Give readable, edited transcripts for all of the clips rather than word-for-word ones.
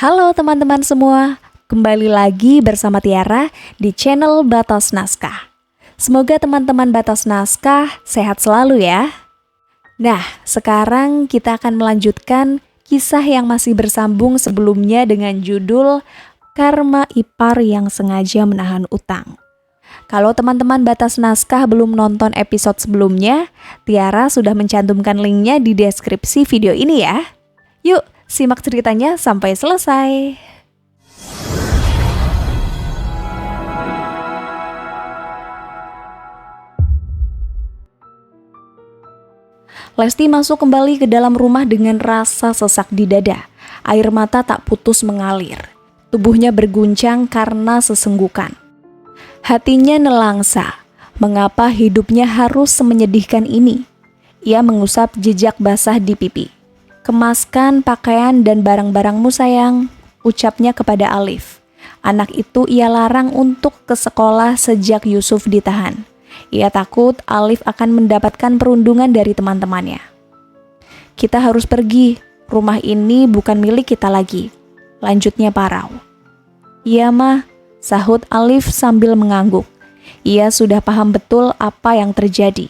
Halo teman-teman semua, kembali lagi bersama Tiara di channel Batas Naskah. Semoga teman-teman Batas Naskah sehat selalu ya. Nah, sekarang kita akan melanjutkan kisah yang masih bersambung sebelumnya dengan judul Karma Ipar yang Sengaja Menahan Utang. Kalau teman-teman Batas Naskah belum nonton episode sebelumnya, Tiara sudah mencantumkan linknya di deskripsi video ini ya. Yuk, simak ceritanya sampai selesai. Lesti masuk kembali ke dalam rumah dengan rasa sesak di dada. Air mata tak putus mengalir. Tubuhnya berguncang karena sesenggukan. Hatinya nelangsa. Mengapa hidupnya harus semenyedihkan ini? Ia mengusap jejak basah di pipi. "Kemaskan pakaian dan barang-barangmu sayang," ucapnya kepada Alif. Anak itu ia larang untuk ke sekolah sejak Yusuf ditahan. Ia takut Alif akan mendapatkan perundungan dari teman-temannya. "Kita harus pergi, rumah ini bukan milik kita lagi," lanjutnya Parau. "Iya mah," sahut Alif sambil mengangguk. Ia sudah paham betul apa yang terjadi.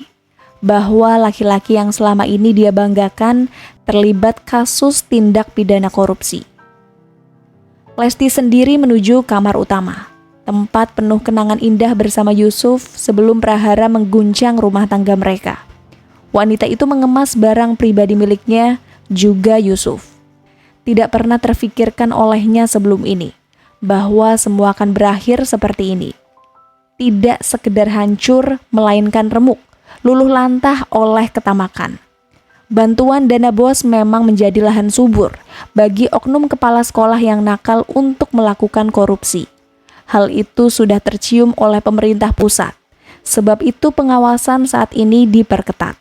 Bahwa laki-laki yang selama ini dia banggakan terlibat kasus tindak pidana korupsi. Lesti sendiri menuju kamar utama, tempat penuh kenangan indah bersama Yusuf sebelum prahara mengguncang rumah tangga mereka. Wanita itu mengemas barang pribadi miliknya, juga Yusuf. Tidak pernah terfikirkan olehnya sebelum ini, bahwa semua akan berakhir seperti ini. Tidak sekedar hancur, melainkan remuk, luluh lantah oleh ketamakan. Bantuan dana BOS memang menjadi lahan subur bagi oknum kepala sekolah yang nakal untuk melakukan korupsi. Hal itu sudah tercium oleh pemerintah pusat. Sebab itu pengawasan saat ini diperketat.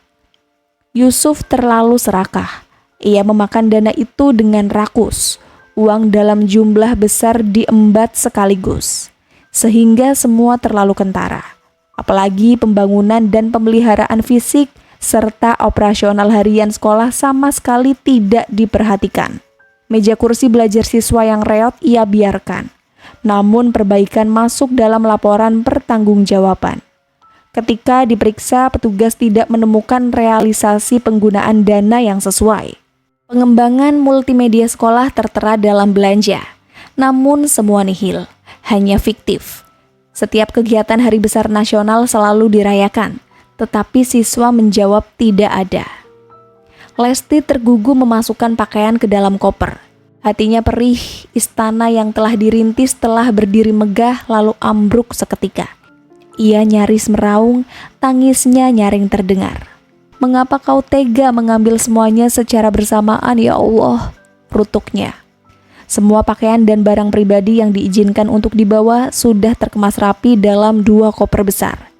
Yusuf terlalu serakah. Ia memakan dana itu dengan rakus. Uang dalam jumlah besar diembat sekaligus. Sehingga semua terlalu kentara. Apalagi pembangunan dan pemeliharaan fisik serta operasional harian sekolah sama sekali tidak diperhatikan. Meja kursi belajar siswa yang reot ia biarkan. Namun perbaikan masuk dalam laporan pertanggungjawaban. Ketika diperiksa, petugas tidak menemukan realisasi penggunaan dana yang sesuai. Pengembangan multimedia sekolah tertera dalam belanja. Namun semua nihil, hanya fiktif. Setiap kegiatan Hari Besar Nasional selalu dirayakan, tetapi siswa menjawab tidak ada. Lesti tergugu memasukkan pakaian ke dalam koper. Hatinya perih, istana yang telah dirintis telah berdiri megah lalu ambruk seketika. Ia nyaris meraung, tangisnya nyaring terdengar. "Mengapa kau tega mengambil semuanya secara bersamaan, ya Allah?" rutuknya. Semua pakaian dan barang pribadi yang diizinkan untuk dibawa sudah terkemas rapi dalam 2 koper besar.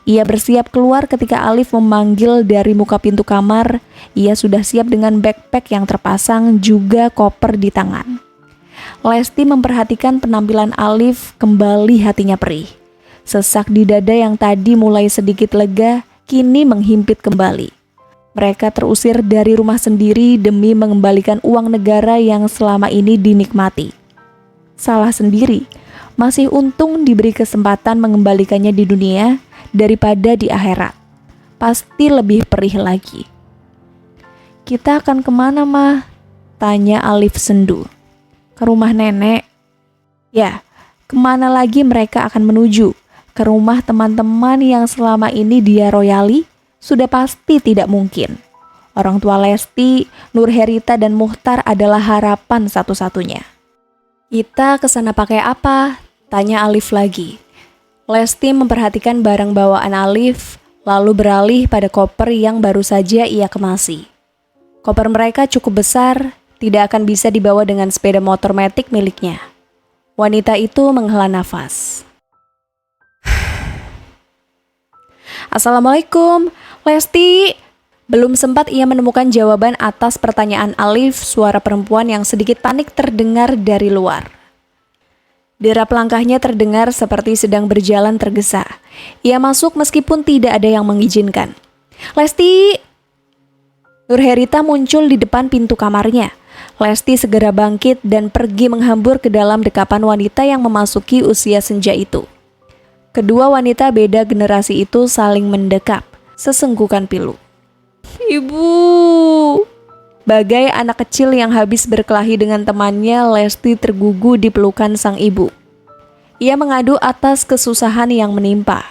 Ia bersiap keluar ketika Alif memanggil dari muka pintu kamar. Ia sudah siap dengan backpack yang terpasang juga koper di tangan. Lesti memperhatikan penampilan Alif, kembali hatinya perih. Sesak di dada yang tadi mulai sedikit lega, kini menghimpit kembali. Mereka terusir dari rumah sendiri demi mengembalikan uang negara yang selama ini dinikmati. Salah sendiri, masih untung diberi kesempatan mengembalikannya di dunia daripada di akhirat. Pasti lebih perih lagi. "Kita akan kemana, Mah?" tanya Alif sendu. "Ke rumah nenek." Ya, kemana lagi mereka akan menuju? Ke rumah teman-teman yang selama ini dia royali? Sudah pasti tidak mungkin. Orang tua Lesti, Nurherita dan Muhtar adalah harapan satu-satunya. "Kita kesana pakai apa?" tanya Alif lagi. Lesti memperhatikan barang bawaan Alif, lalu beralih pada koper yang baru saja ia kemasi. Koper mereka cukup besar, tidak akan bisa dibawa dengan sepeda motor matic miliknya. Wanita itu menghela nafas. "Assalamualaikum, Lesti." Belum sempat ia menemukan jawaban atas pertanyaan Alif, suara perempuan yang sedikit panik terdengar dari luar. Derap langkahnya terdengar seperti sedang berjalan tergesa. Ia masuk meskipun tidak ada yang mengizinkan. "Lesti!" Nurherita muncul di depan pintu kamarnya. Lesti segera bangkit dan pergi menghambur ke dalam dekapan wanita yang memasuki usia senja itu. Kedua wanita beda generasi itu saling mendekap, sesenggukan pilu. "Ibu!" Bagai anak kecil yang habis berkelahi dengan temannya, Lesti tergugu di pelukan sang ibu. Ia mengadu atas kesusahan yang menimpa.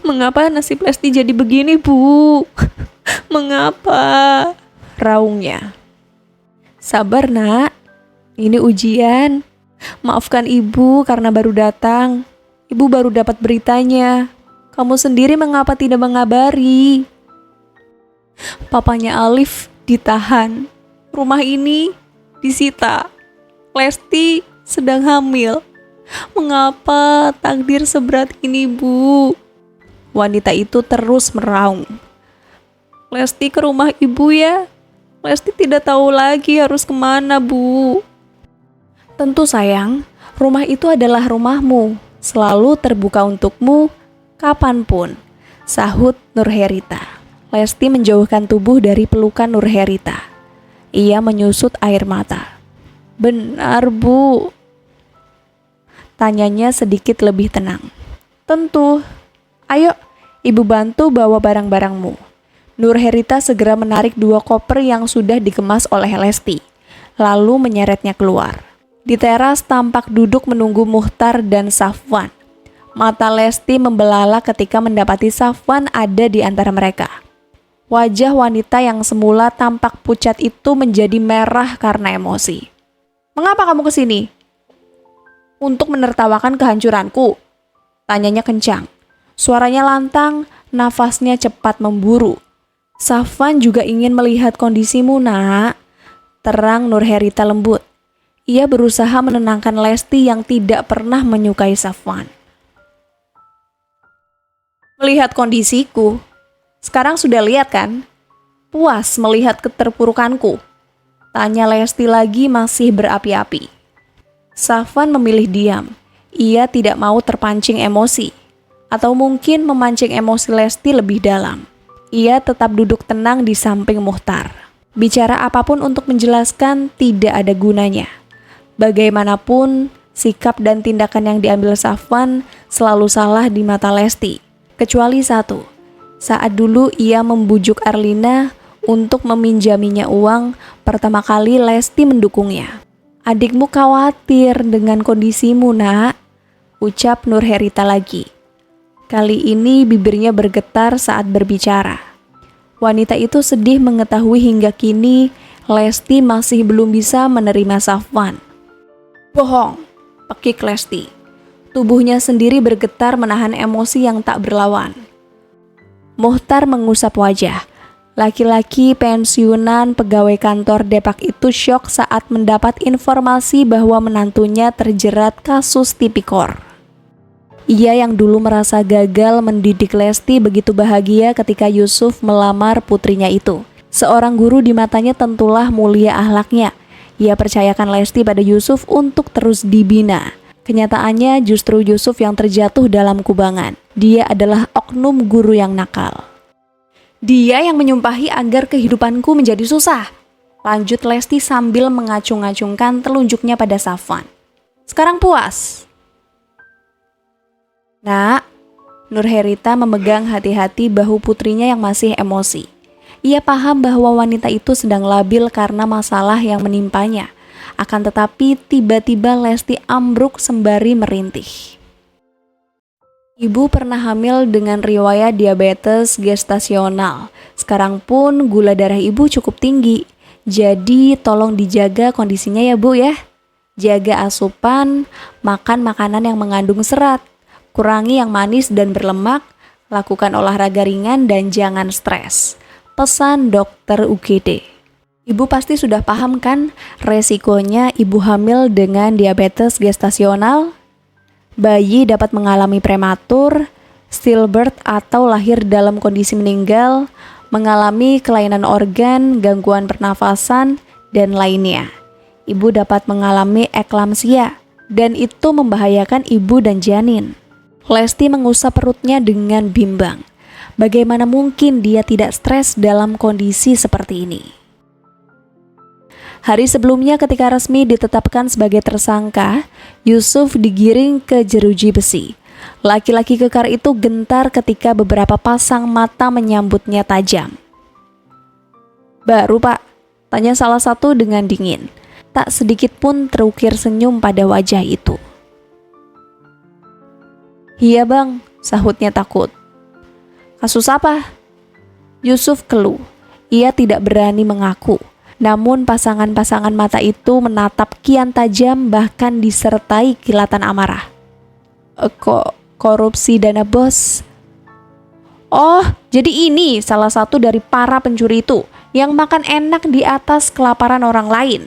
"Mengapa nasib Lesti jadi begini, Bu? Mengapa?" raungnya. "Sabar, Nak. Ini ujian. Maafkan ibu karena baru datang. Ibu baru dapat beritanya. Kamu sendiri mengapa tidak mengabari? Papanya Alif ditahan. Rumah ini disita. Lesti sedang hamil. Mengapa takdir seberat ini, Bu?" Wanita itu terus meraung. "Lesti ke rumah ibu ya. Lesti tidak tahu lagi harus kemana, Bu." "Tentu sayang, rumah itu adalah rumahmu, selalu terbuka untukmu, kapanpun," sahut Nurherita. Lesti menjauhkan tubuh dari pelukan Nurherita. Ia menyusut air mata. "Benar, Bu?" tanyanya sedikit lebih tenang. "Tentu. Ayo, ibu bantu bawa barang-barangmu." Nurherita segera menarik 2 koper yang sudah dikemas oleh Lesti, lalu menyeretnya keluar. Di teras tampak duduk menunggu Muchtar dan Safwan. Mata Lesti membelalak ketika mendapati Safwan ada di antara mereka. Wajah wanita yang semula tampak pucat itu menjadi merah karena emosi. "Mengapa kamu kesini?" "Untuk menertawakan kehancuranku," tanyanya kencang. Suaranya lantang, nafasnya cepat memburu. "Safwan juga ingin melihat kondisimu, Nak," terang Nurherita lembut. Ia berusaha menenangkan Lesti yang tidak pernah menyukai Safwan. "Melihat kondisiku? Sekarang sudah lihat kan? Puas melihat keterpurukanku?" tanya Lesti lagi masih berapi-api. Safwan memilih diam. Ia tidak mau terpancing emosi, atau mungkin memancing emosi Lesti lebih dalam. Ia tetap duduk tenang di samping Muchtar. Bicara apapun untuk menjelaskan tidak ada gunanya. Bagaimanapun, sikap dan tindakan yang diambil Safwan selalu salah di mata Lesti. Kecuali satu, saat dulu ia membujuk Erlina untuk meminjaminya uang, pertama kali Lesti mendukungnya. "Adikmu khawatir dengan kondisimu, Nak," ucap Nurherita lagi. Kali ini bibirnya bergetar saat berbicara. Wanita itu sedih mengetahui hingga kini Lesti masih belum bisa menerima Safwan. "Bohong," pekik Lesti. Tubuhnya sendiri bergetar menahan emosi yang tak berlawan. Muchtar mengusap wajah. Laki-laki pensiunan pegawai kantor Depak itu syok saat mendapat informasi bahwa menantunya terjerat kasus tipikor. Ia yang dulu merasa gagal mendidik Lesti begitu bahagia ketika Yusuf melamar putrinya itu. Seorang guru di matanya tentulah mulia akhlaknya. Ia percayakan Lesti pada Yusuf untuk terus dibina. Kenyataannya justru Yusuf yang terjatuh dalam kubangan. Dia adalah oknum guru yang nakal. "Dia yang menyumpahi agar kehidupanku menjadi susah," lanjut Lesti sambil mengacung-acungkan telunjuknya pada Safwan. "Sekarang puas?" "Nak," Nurherita memegang hati-hati bahu putrinya yang masih emosi. Ia paham bahwa wanita itu sedang labil karena masalah yang menimpanya. Akan tetapi tiba-tiba Lesti ambruk sembari merintih. "Ibu pernah hamil dengan riwayat diabetes gestasional. Sekarang pun gula darah ibu cukup tinggi. Jadi tolong dijaga kondisinya ya, Bu ya. Jaga asupan, makan makanan yang mengandung serat. Kurangi yang manis dan berlemak, lakukan olahraga ringan dan jangan stres," pesan dokter UGD. Ibu pasti sudah paham kan resikonya ibu hamil dengan diabetes gestasional? Bayi dapat mengalami prematur, stillbirth atau lahir dalam kondisi meninggal, mengalami kelainan organ, gangguan pernafasan, dan lainnya. Ibu dapat mengalami eklamsia, dan itu membahayakan ibu dan janin. Lesti mengusap perutnya dengan bimbang. Bagaimana mungkin dia tidak stres dalam kondisi seperti ini? Hari sebelumnya ketika resmi ditetapkan sebagai tersangka, Yusuf digiring ke jeruji besi. Laki-laki kekar itu gentar ketika beberapa pasang mata menyambutnya tajam. "Baru, Pak?" tanya salah satu dengan dingin. Tak sedikit pun terukir senyum pada wajah itu. "Iya, Bang," sahutnya takut. "Kasus apa?" Yusuf keluh. Ia tidak berani mengaku. Namun pasangan-pasangan mata itu menatap kian tajam, bahkan disertai kilatan amarah. Korupsi dana bos." "Oh, jadi ini salah satu dari para pencuri itu yang makan enak di atas kelaparan orang lain."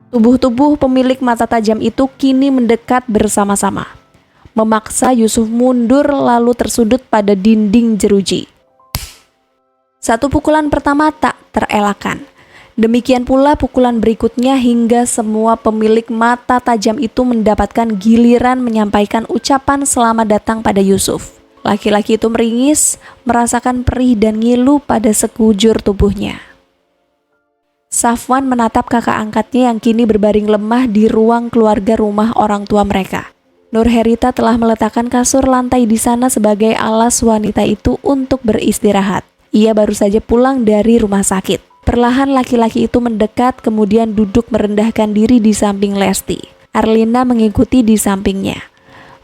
Tubuh-tubuh pemilik mata tajam itu kini mendekat bersama-sama, memaksa Yusuf mundur lalu tersudut pada dinding jeruji. Satu pukulan pertama tak terelakkan. Demikian pula pukulan berikutnya hingga semua pemilik mata tajam itu mendapatkan giliran menyampaikan ucapan selamat datang pada Yusuf. Laki-laki itu meringis, merasakan perih dan ngilu pada sekujur tubuhnya. Safwan menatap kakak angkatnya yang kini berbaring lemah di ruang keluarga rumah orang tua mereka. Nurherita telah meletakkan kasur lantai di sana sebagai alas wanita itu untuk beristirahat. Ia baru saja pulang dari rumah sakit. Perlahan laki-laki itu mendekat kemudian duduk merendahkan diri di samping Lesti. Arlina mengikuti di sampingnya,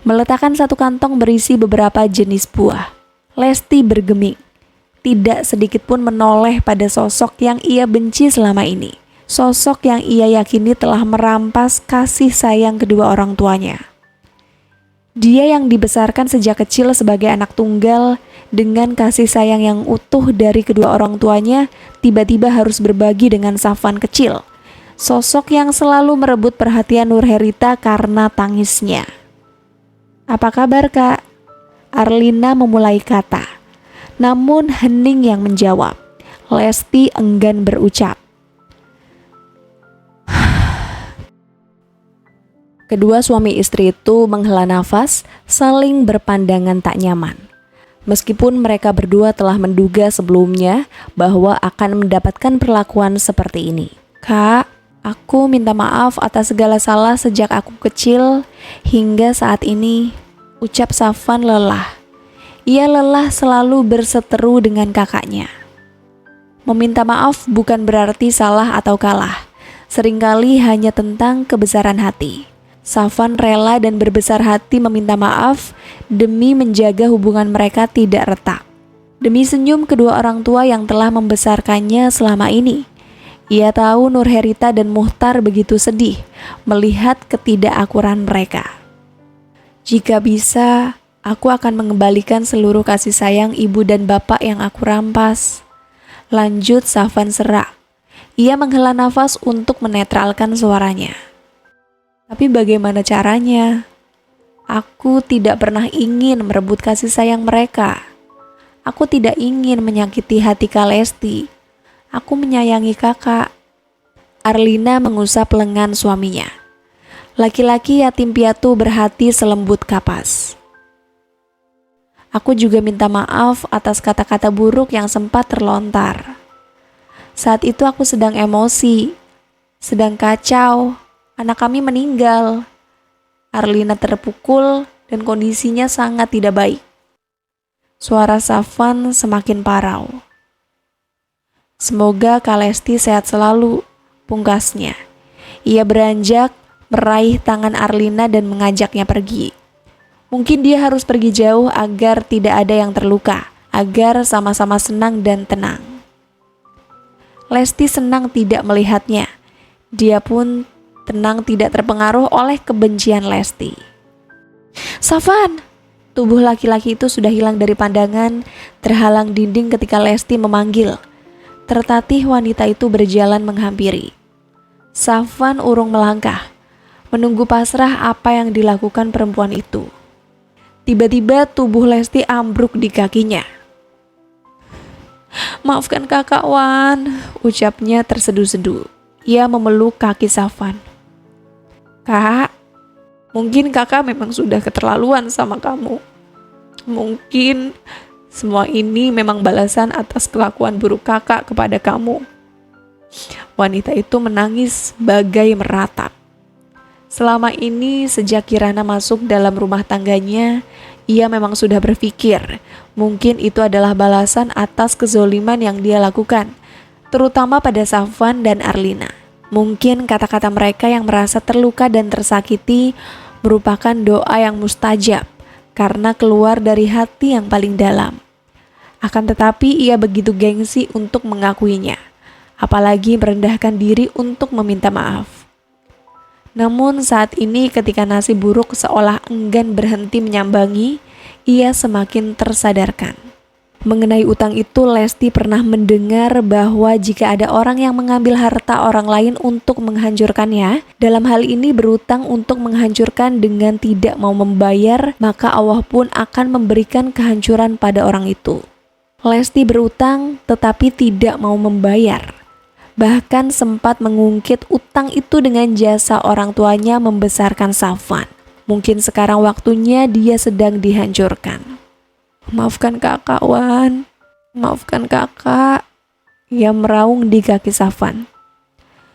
meletakkan satu kantong berisi beberapa jenis buah. Lesti bergeming, tidak sedikit pun menoleh pada sosok yang ia benci selama ini. Sosok yang ia yakini telah merampas kasih sayang kedua orang tuanya. Dia yang dibesarkan sejak kecil sebagai anak tunggal dengan kasih sayang yang utuh dari kedua orang tuanya, tiba-tiba harus berbagi dengan Safwan kecil. Sosok yang selalu merebut perhatian Nurherita karena tangisnya. "Apa kabar, Kak?" Arlina memulai kata. Namun hening yang menjawab. Lesti enggan berucap. Kedua suami istri itu menghela nafas, saling berpandangan tak nyaman. Meskipun mereka berdua telah menduga sebelumnya bahwa akan mendapatkan perlakuan seperti ini. "Kak, aku minta maaf atas segala salah sejak aku kecil hingga saat ini," ucap Safwan lelah. Ia lelah selalu berseteru dengan kakaknya. Meminta maaf bukan berarti salah atau kalah. Seringkali hanya tentang kebesaran hati. Safwan rela dan berbesar hati meminta maaf demi menjaga hubungan mereka tidak retak. Demi senyum kedua orang tua yang telah membesarkannya selama ini. Ia tahu Nurherita dan Muhtar begitu sedih melihat ketidakakuran mereka. "Jika bisa, aku akan mengembalikan seluruh kasih sayang ibu dan bapak yang aku rampas," lanjut Safwan serak. Ia menghela nafas untuk menetralkan suaranya. "Tapi bagaimana caranya? Aku tidak pernah ingin merebut kasih sayang mereka. Aku tidak ingin menyakiti hati Kak Lesti. Aku menyayangi kakak." Arlina mengusap lengan suaminya. Laki-laki yatim piatu berhati selembut kapas. "Aku juga minta maaf atas kata-kata buruk yang sempat terlontar. Saat itu aku sedang emosi, sedang kacau. Anak kami meninggal." Arlina terpukul dan kondisinya sangat tidak baik. Suara Safwan semakin parau. "Semoga Kak Lesti sehat selalu," pungkasnya. Ia beranjak, meraih tangan Arlina dan mengajaknya pergi. Mungkin dia harus pergi jauh agar tidak ada yang terluka, agar sama-sama senang dan tenang. Lesti senang tidak melihatnya. Dia pun tenang tidak terpengaruh oleh kebencian Lesti. "Safwan!" Tubuh laki-laki itu sudah hilang dari pandangan, terhalang dinding ketika Lesti memanggil. Tertatih wanita itu berjalan menghampiri. Safwan urung melangkah, menunggu pasrah apa yang dilakukan perempuan itu. Tiba-tiba tubuh Lesti ambruk di kakinya. "Maafkan kakak, Wan," ucapnya terseduh-seduh. Ia memeluk kaki Safwan. "Kak, mungkin kakak memang sudah keterlaluan sama kamu. Mungkin semua ini memang balasan atas kelakuan buruk kakak kepada kamu. Wanita itu menangis bagai meratap. Selama ini sejak Kirana masuk dalam rumah tangganya, ia memang sudah berpikir mungkin itu adalah balasan atas kezoliman yang dia lakukan, terutama pada Safwan dan Arlina. Mungkin kata-kata mereka yang merasa terluka dan tersakiti merupakan doa yang mustajab karena keluar dari hati yang paling dalam. Akan tetapi ia begitu gengsi untuk mengakuinya, apalagi merendahkan diri untuk meminta maaf. Namun saat ini ketika nasib buruk seolah enggan berhenti menyambangi, ia semakin tersadarkan. Mengenai utang itu, Lesti pernah mendengar bahwa jika ada orang yang mengambil harta orang lain untuk menghancurkannya, dalam hal ini berutang untuk menghancurkan dengan tidak mau membayar, maka Allah pun akan memberikan kehancuran pada orang itu. Lesti berutang tetapi tidak mau membayar. Bahkan sempat mengungkit utang itu dengan jasa orang tuanya membesarkan Safwan. Mungkin sekarang waktunya dia sedang dihancurkan. Maafkan kakak, Wan. Maafkan kakak. Ia meraung di kaki Safwan.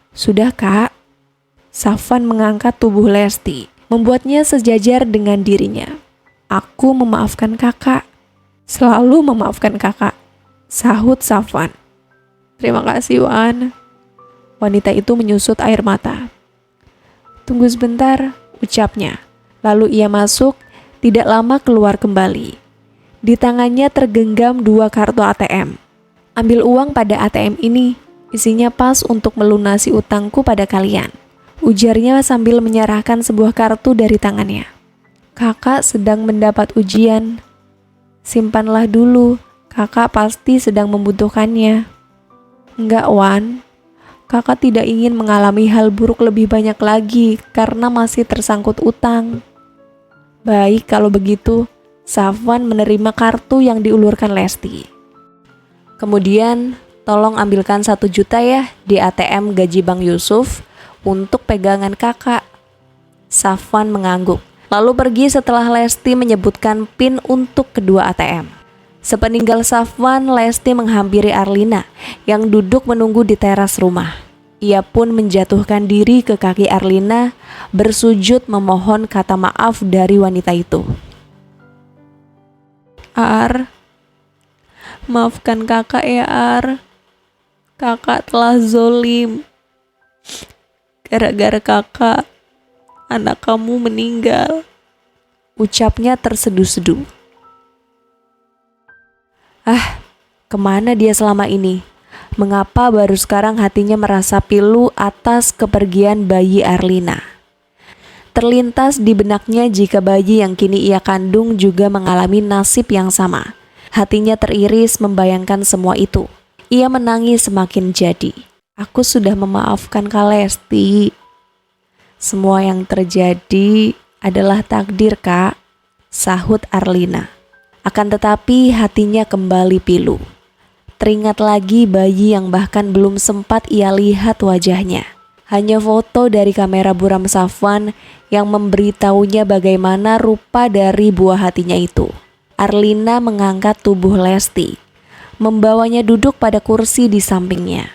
Sudah, Kak. Safwan mengangkat tubuh Lesti, membuatnya sejajar dengan dirinya. Aku memaafkan kakak. Selalu memaafkan kakak, sahut Safwan. Terima kasih, Wan. Wanita itu menyusut air mata. Tunggu sebentar, ucapnya. Lalu ia masuk, tidak lama keluar kembali. Di tangannya tergenggam 2 kartu ATM. Ambil uang pada ATM ini, isinya pas untuk melunasi utangku pada kalian, ujarnya sambil menyerahkan sebuah kartu dari tangannya. Kakak sedang mendapat ujian. Simpanlah dulu, kakak pasti sedang membutuhkannya. Enggak, Wan. Kakak tidak ingin mengalami hal buruk lebih banyak lagi karena masih tersangkut utang. Baik kalau begitu, Safwan menerima kartu yang diulurkan Lesti. Kemudian, tolong ambilkan 1 juta ya di ATM gaji Bang Yusuf untuk pegangan kakak. Safwan mengangguk, lalu pergi setelah Lesti menyebutkan PIN untuk kedua ATM. Sepeninggal Safwan, Lesti menghampiri Arlina yang duduk menunggu di teras rumah. Ia pun menjatuhkan diri ke kaki Arlina, bersujud memohon kata maaf dari wanita itu. Ar, maafkan kakak ya Ar. Kakak telah zolim. Gara-gara kakak, anak kamu meninggal. Ucapnya terseduh-seduh. Kemana dia selama ini? Mengapa baru sekarang hatinya merasa pilu atas kepergian bayi Arlina? Terlintas di benaknya jika bayi yang kini ia kandung juga mengalami nasib yang sama. Hatinya teriris membayangkan semua itu. Ia menangis semakin jadi. Aku sudah memaafkan Kak Lesti. Semua yang terjadi adalah takdir, Kak, sahut Arlina. Akan tetapi hatinya kembali pilu. Teringat lagi bayi yang bahkan belum sempat ia lihat wajahnya. Hanya foto dari kamera buram Safwan yang memberitahunya bagaimana rupa dari buah hatinya itu. Arlina mengangkat tubuh Lesti, membawanya duduk pada kursi di sampingnya.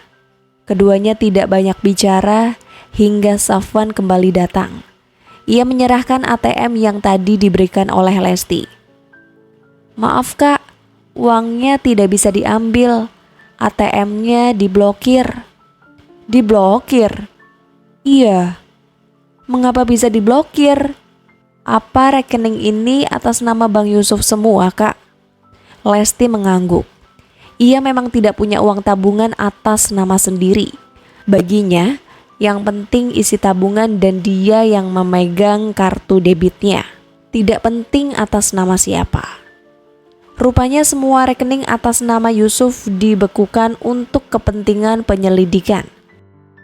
Keduanya tidak banyak bicara hingga Safwan kembali datang. Ia menyerahkan ATM yang tadi diberikan oleh Lesti. Maaf Kak, uangnya tidak bisa diambil. ATM-nya diblokir. Diblokir? Iya. Mengapa bisa diblokir? Apa rekening ini atas nama Bang Yusuf semua, Kak? Lesti mengangguk. Ia memang tidak punya uang tabungan atas nama sendiri. Baginya, yang penting isi tabungan dan dia yang memegang kartu debitnya. Tidak penting atas nama siapa. Rupanya semua rekening atas nama Yusuf dibekukan untuk kepentingan penyelidikan.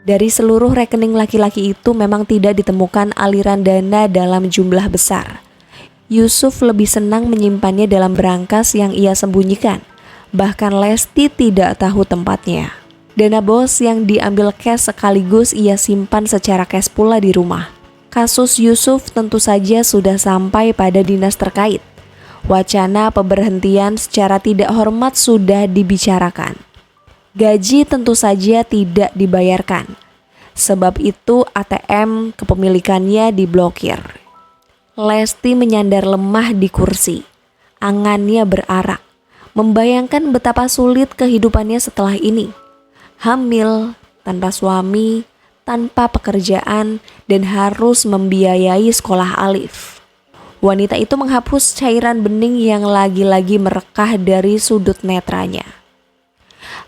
Dari seluruh rekening laki-laki itu memang tidak ditemukan aliran dana dalam jumlah besar. Yusuf lebih senang menyimpannya dalam berangkas yang ia sembunyikan. Bahkan Lesti tidak tahu tempatnya. Dana bos yang diambil cash sekaligus ia simpan secara cash pula di rumah. Kasus Yusuf tentu saja sudah sampai pada dinas terkait. Wacana pemberhentian secara tidak hormat sudah dibicarakan. Gaji tentu saja tidak dibayarkan. Sebab itu ATM kepemilikannya diblokir. Lesti menyandar lemah di kursi. Angannya berarak. Membayangkan betapa sulit kehidupannya setelah ini. Hamil, tanpa suami, tanpa pekerjaan, dan harus membiayai sekolah Alif. Wanita itu menghapus cairan bening yang lagi-lagi merekah dari sudut netranya.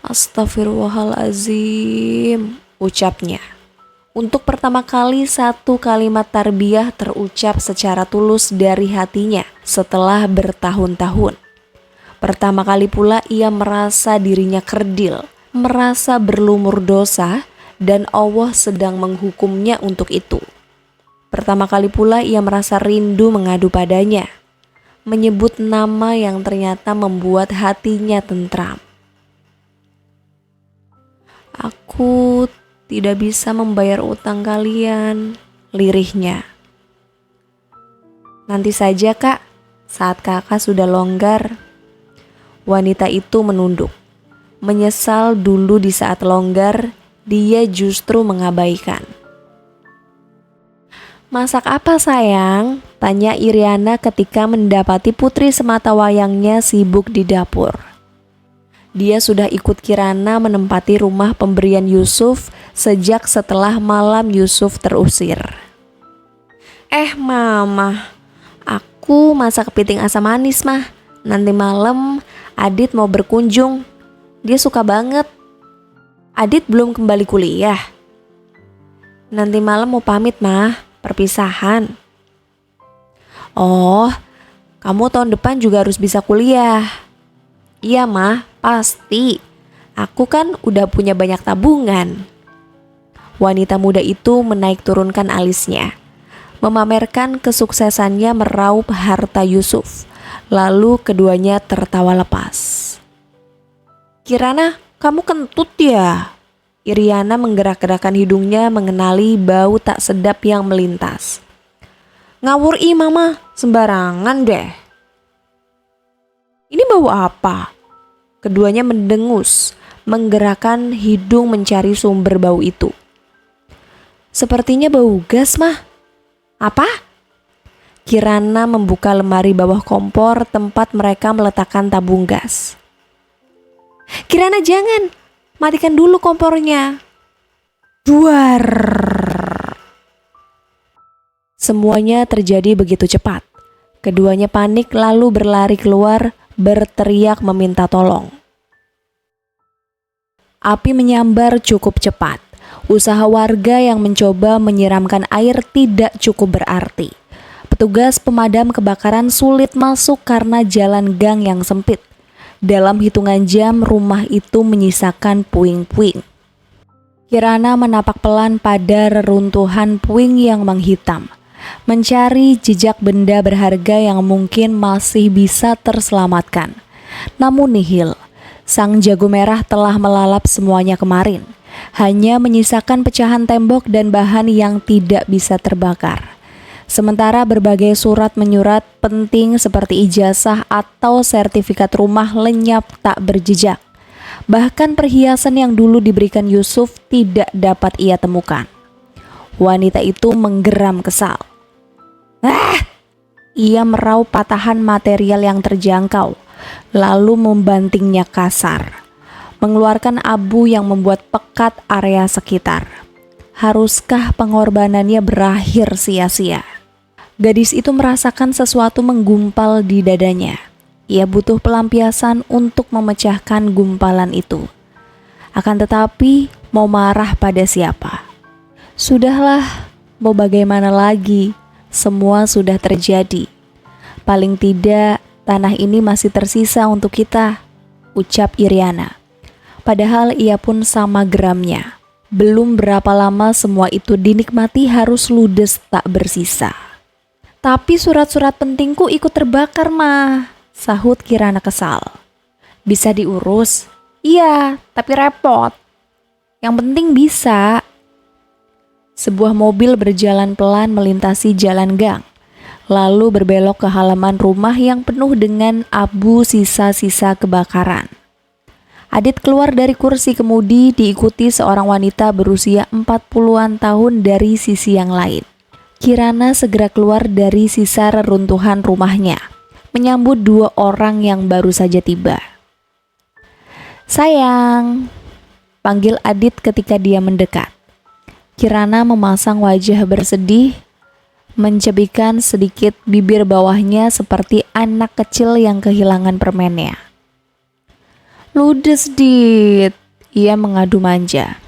Astagfirullahalazim, ucapnya. Untuk pertama kali satu kalimat tarbiyah terucap secara tulus dari hatinya setelah bertahun-tahun. Pertama kali pula ia merasa dirinya kerdil, merasa berlumur dosa, dan Allah sedang menghukumnya untuk itu. Pertama kali pula ia merasa rindu mengadu padanya, menyebut nama yang ternyata membuat hatinya tentram. Aku tidak bisa membayar utang kalian, lirihnya. Nanti saja kak, saat kakak sudah longgar. Wanita itu menunduk. Menyesal dulu di saat longgar, dia justru mengabaikan. Masak apa sayang? Tanya Iriana ketika mendapati putri sematawayangnya sibuk di dapur. Dia sudah ikut Kirana menempati rumah pemberian Yusuf sejak setelah malam Yusuf terusir. Mama, aku masak kepiting asam manis mah. Nanti malam Adit mau berkunjung. Dia suka banget. Adit belum kembali kuliah. Nanti malam mau pamit mah, perpisahan. Oh, kamu tahun depan juga harus bisa kuliah. Iya mah, pasti. Aku kan udah punya banyak tabungan. Wanita muda itu menaik turunkan alisnya, memamerkan kesuksesannya meraup harta Yusuf. Lalu keduanya tertawa lepas. Kirana, kamu kentut ya? Iriana menggerak-gerakkan hidungnya mengenali bau tak sedap yang melintas. Ngawur mama, sembarangan deh. Ini bau apa? Keduanya mendengus, menggerakkan hidung mencari sumber bau itu. Sepertinya bau gas mah. Apa? Kirana membuka lemari bawah kompor tempat mereka meletakkan tabung gas. Kirana jangan, matikan dulu kompornya. Duar. Semuanya terjadi begitu cepat. Keduanya panik lalu berlari keluar, berteriak meminta tolong. Api menyambar cukup cepat. Usaha warga yang mencoba menyiramkan air tidak cukup berarti. Petugas pemadam kebakaran sulit masuk karena jalan gang yang sempit. Dalam hitungan jam rumah itu menyisakan puing-puing. Kirana menapak pelan pada reruntuhan puing yang menghitam, mencari jejak benda berharga yang mungkin masih bisa terselamatkan. Namun nihil, sang jago merah telah melalap semuanya kemarin, hanya menyisakan pecahan tembok dan bahan yang tidak bisa terbakar. Sementara berbagai surat menyurat penting seperti ijazah atau sertifikat rumah lenyap tak berjejak. Bahkan perhiasan yang dulu diberikan Yusuf tidak dapat ia temukan. Wanita itu menggeram kesal. Ia meraup patahan material yang terjangkau, lalu membantingnya kasar, mengeluarkan abu yang membuat pekat area sekitar. Haruskah pengorbanannya berakhir sia-sia? Gadis itu merasakan sesuatu menggumpal di dadanya. Ia butuh pelampiasan untuk memecahkan gumpalan itu. Akan tetapi, mau marah pada siapa? Sudahlah, mau bagaimana lagi? Semua sudah terjadi. Paling tidak, tanah ini masih tersisa untuk kita, ucap Iriana. Padahal ia pun sama geramnya. Belum berapa lama semua itu dinikmati harus ludes tak bersisa. Tapi surat-surat pentingku ikut terbakar mah, sahut Kirana kesal. Bisa diurus? Iya, tapi repot. Yang penting bisa. Sebuah mobil berjalan pelan melintasi jalan gang, lalu berbelok ke halaman rumah yang penuh dengan abu sisa-sisa kebakaran. Adit keluar dari kursi kemudi diikuti seorang wanita berusia 40-an tahun dari sisi yang lain. Kirana segera keluar dari sisa reruntuhan rumahnya, menyambut dua orang yang baru saja tiba. "Sayang," panggil Adit ketika dia mendekat. Kirana memasang wajah bersedih, mencebikkan sedikit bibir bawahnya seperti anak kecil yang kehilangan permennya. "Ludes, Dit," ia mengadu manja.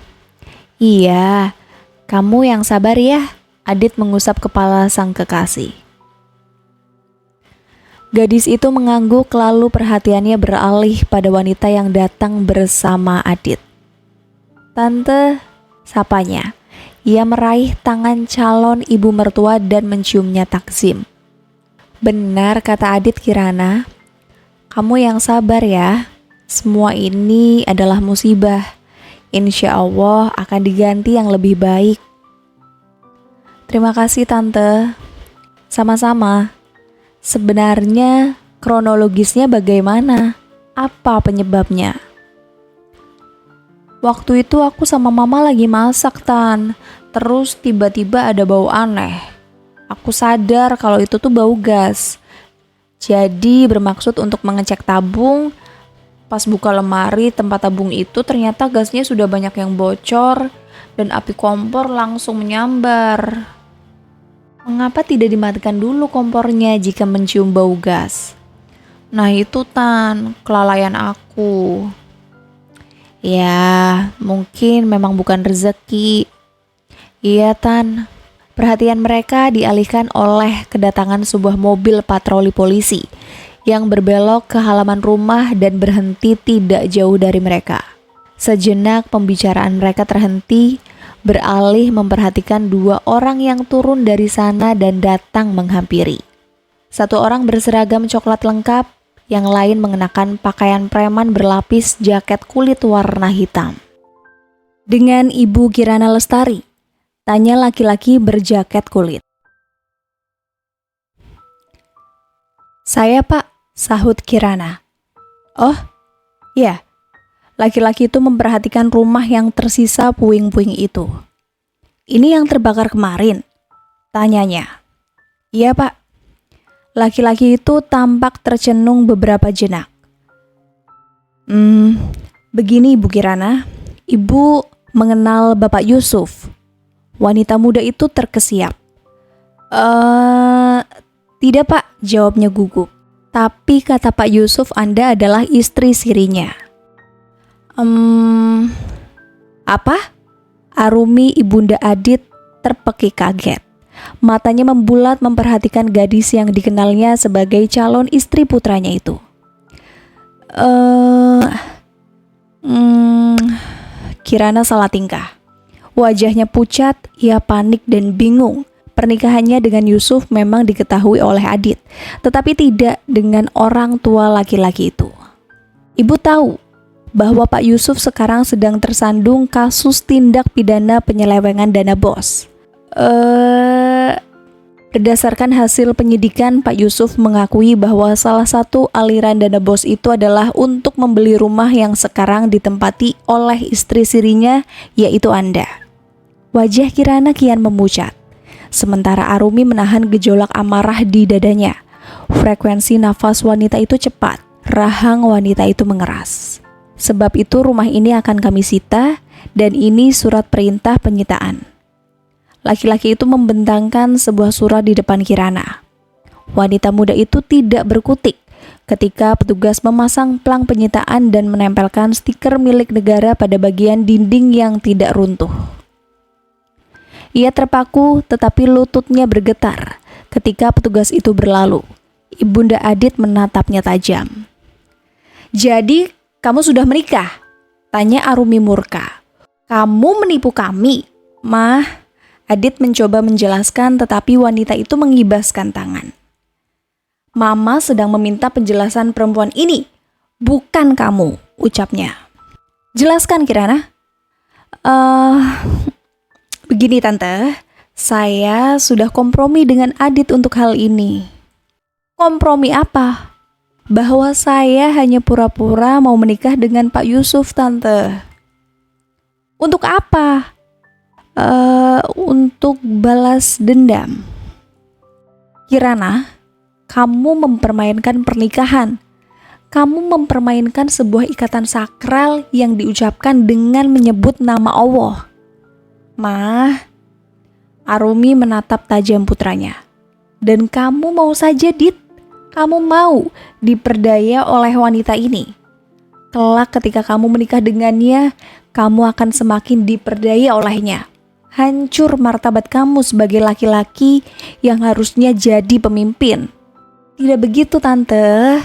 "Iya, kamu yang sabar ya," Adit mengusap kepala sang kekasih. Gadis itu mengangguk lalu perhatiannya beralih pada wanita yang datang bersama Adit. "Tante," sapanya. Ia meraih tangan calon ibu mertua dan menciumnya takzim. "Benar kata Adit, Kirana. Kamu yang sabar ya. Semua ini adalah musibah. Insya Allah akan diganti yang lebih baik." "Terima kasih Tante." "Sama-sama. Sebenarnya kronologisnya bagaimana? Apa penyebabnya?" "Waktu itu aku sama mama lagi masak, Tan. Terus tiba-tiba ada bau aneh. Aku sadar kalau itu tuh bau gas. Jadi bermaksud untuk mengecek tabung. Pas buka lemari tempat tabung itu ternyata gasnya sudah banyak yang bocor dan api kompor langsung menyambar. Mengapa tidak dimatikan dulu kompornya jika mencium bau gas?" "Nah itu Tan, kelalaian aku." "Ya, mungkin memang bukan rezeki." "Iya Tan." Perhatian mereka dialihkan oleh kedatangan sebuah mobil patroli polisi yang berbelok ke halaman rumah dan berhenti tidak jauh dari mereka. Sejenak pembicaraan mereka terhenti, beralih memperhatikan dua orang yang turun dari sana dan datang menghampiri. Satu orang berseragam coklat lengkap, yang lain mengenakan pakaian preman berlapis jaket kulit warna hitam. "Dengan Ibu Kirana Lestari?" tanya laki-laki berjaket kulit. "Saya Pak," sahut Kirana. "Oh, iya." Laki-laki itu memperhatikan rumah yang tersisa puing-puing itu. "Ini yang terbakar kemarin?" tanyanya. "Iya Pak." Laki-laki itu tampak tercenung beberapa jenak. Begini Ibu Kirana, Ibu mengenal Bapak Yusuf." Wanita muda itu terkesiap. Tidak Pak," jawabnya gugup. "Tapi kata Pak Yusuf Anda adalah istri sirinya." Apa?" Arumi ibunda Adit terpekik kaget. Matanya membulat memperhatikan gadis yang dikenalnya sebagai calon istri putranya itu. Kirana salah tingkah. Wajahnya pucat, ia panik dan bingung. Pernikahannya dengan Yusuf memang diketahui oleh Adit, tetapi tidak dengan orang tua laki-laki itu. Ibu tahu bahwa Pak Yusuf sekarang sedang tersandung kasus tindak pidana penyelewengan dana BOS. Berdasarkan hasil penyidikan, Pak Yusuf mengakui bahwa salah satu aliran dana BOS itu adalah untuk membeli rumah yang sekarang ditempati oleh istri sirinya, yaitu Anda. Wajah Kirana kian memucat, sementara Arumi menahan gejolak amarah di dadanya. Frekuensi nafas wanita itu cepat, rahang wanita itu mengeras. "Sebab itu rumah ini akan kami sita, dan ini surat perintah penyitaan." Laki-laki itu membentangkan sebuah surat di depan Kirana. Wanita muda itu tidak berkutik ketika petugas memasang plang penyitaan dan menempelkan stiker milik negara pada bagian dinding yang tidak runtuh. Ia terpaku tetapi lututnya bergetar ketika petugas itu berlalu. Ibunda Adit menatapnya tajam. "Jadi kamu sudah menikah?" tanya Arumi murka. "Kamu menipu kami, Mah." Adit mencoba menjelaskan tetapi wanita itu mengibaskan tangan. "Mama sedang meminta penjelasan perempuan ini, bukan kamu," ucapnya. "Jelaskan Kirana." Begini Tante, saya sudah kompromi dengan Adit untuk hal ini." "Kompromi apa?" bahwa saya hanya pura-pura mau menikah dengan Pak Yusuf, Tante. Untuk apa? Untuk balas dendam. Kirana, kamu mempermainkan pernikahan. Kamu mempermainkan sebuah ikatan sakral yang diucapkan dengan menyebut nama Allah. Mah, Arumi menatap tajam putranya. Dan kamu mau saja, Dit. Kamu mau diperdaya oleh wanita ini. Kelak ketika kamu menikah dengannya, kamu akan semakin diperdaya olehnya. Hancur martabat kamu sebagai laki-laki yang harusnya jadi pemimpin. Tidak begitu, Tante.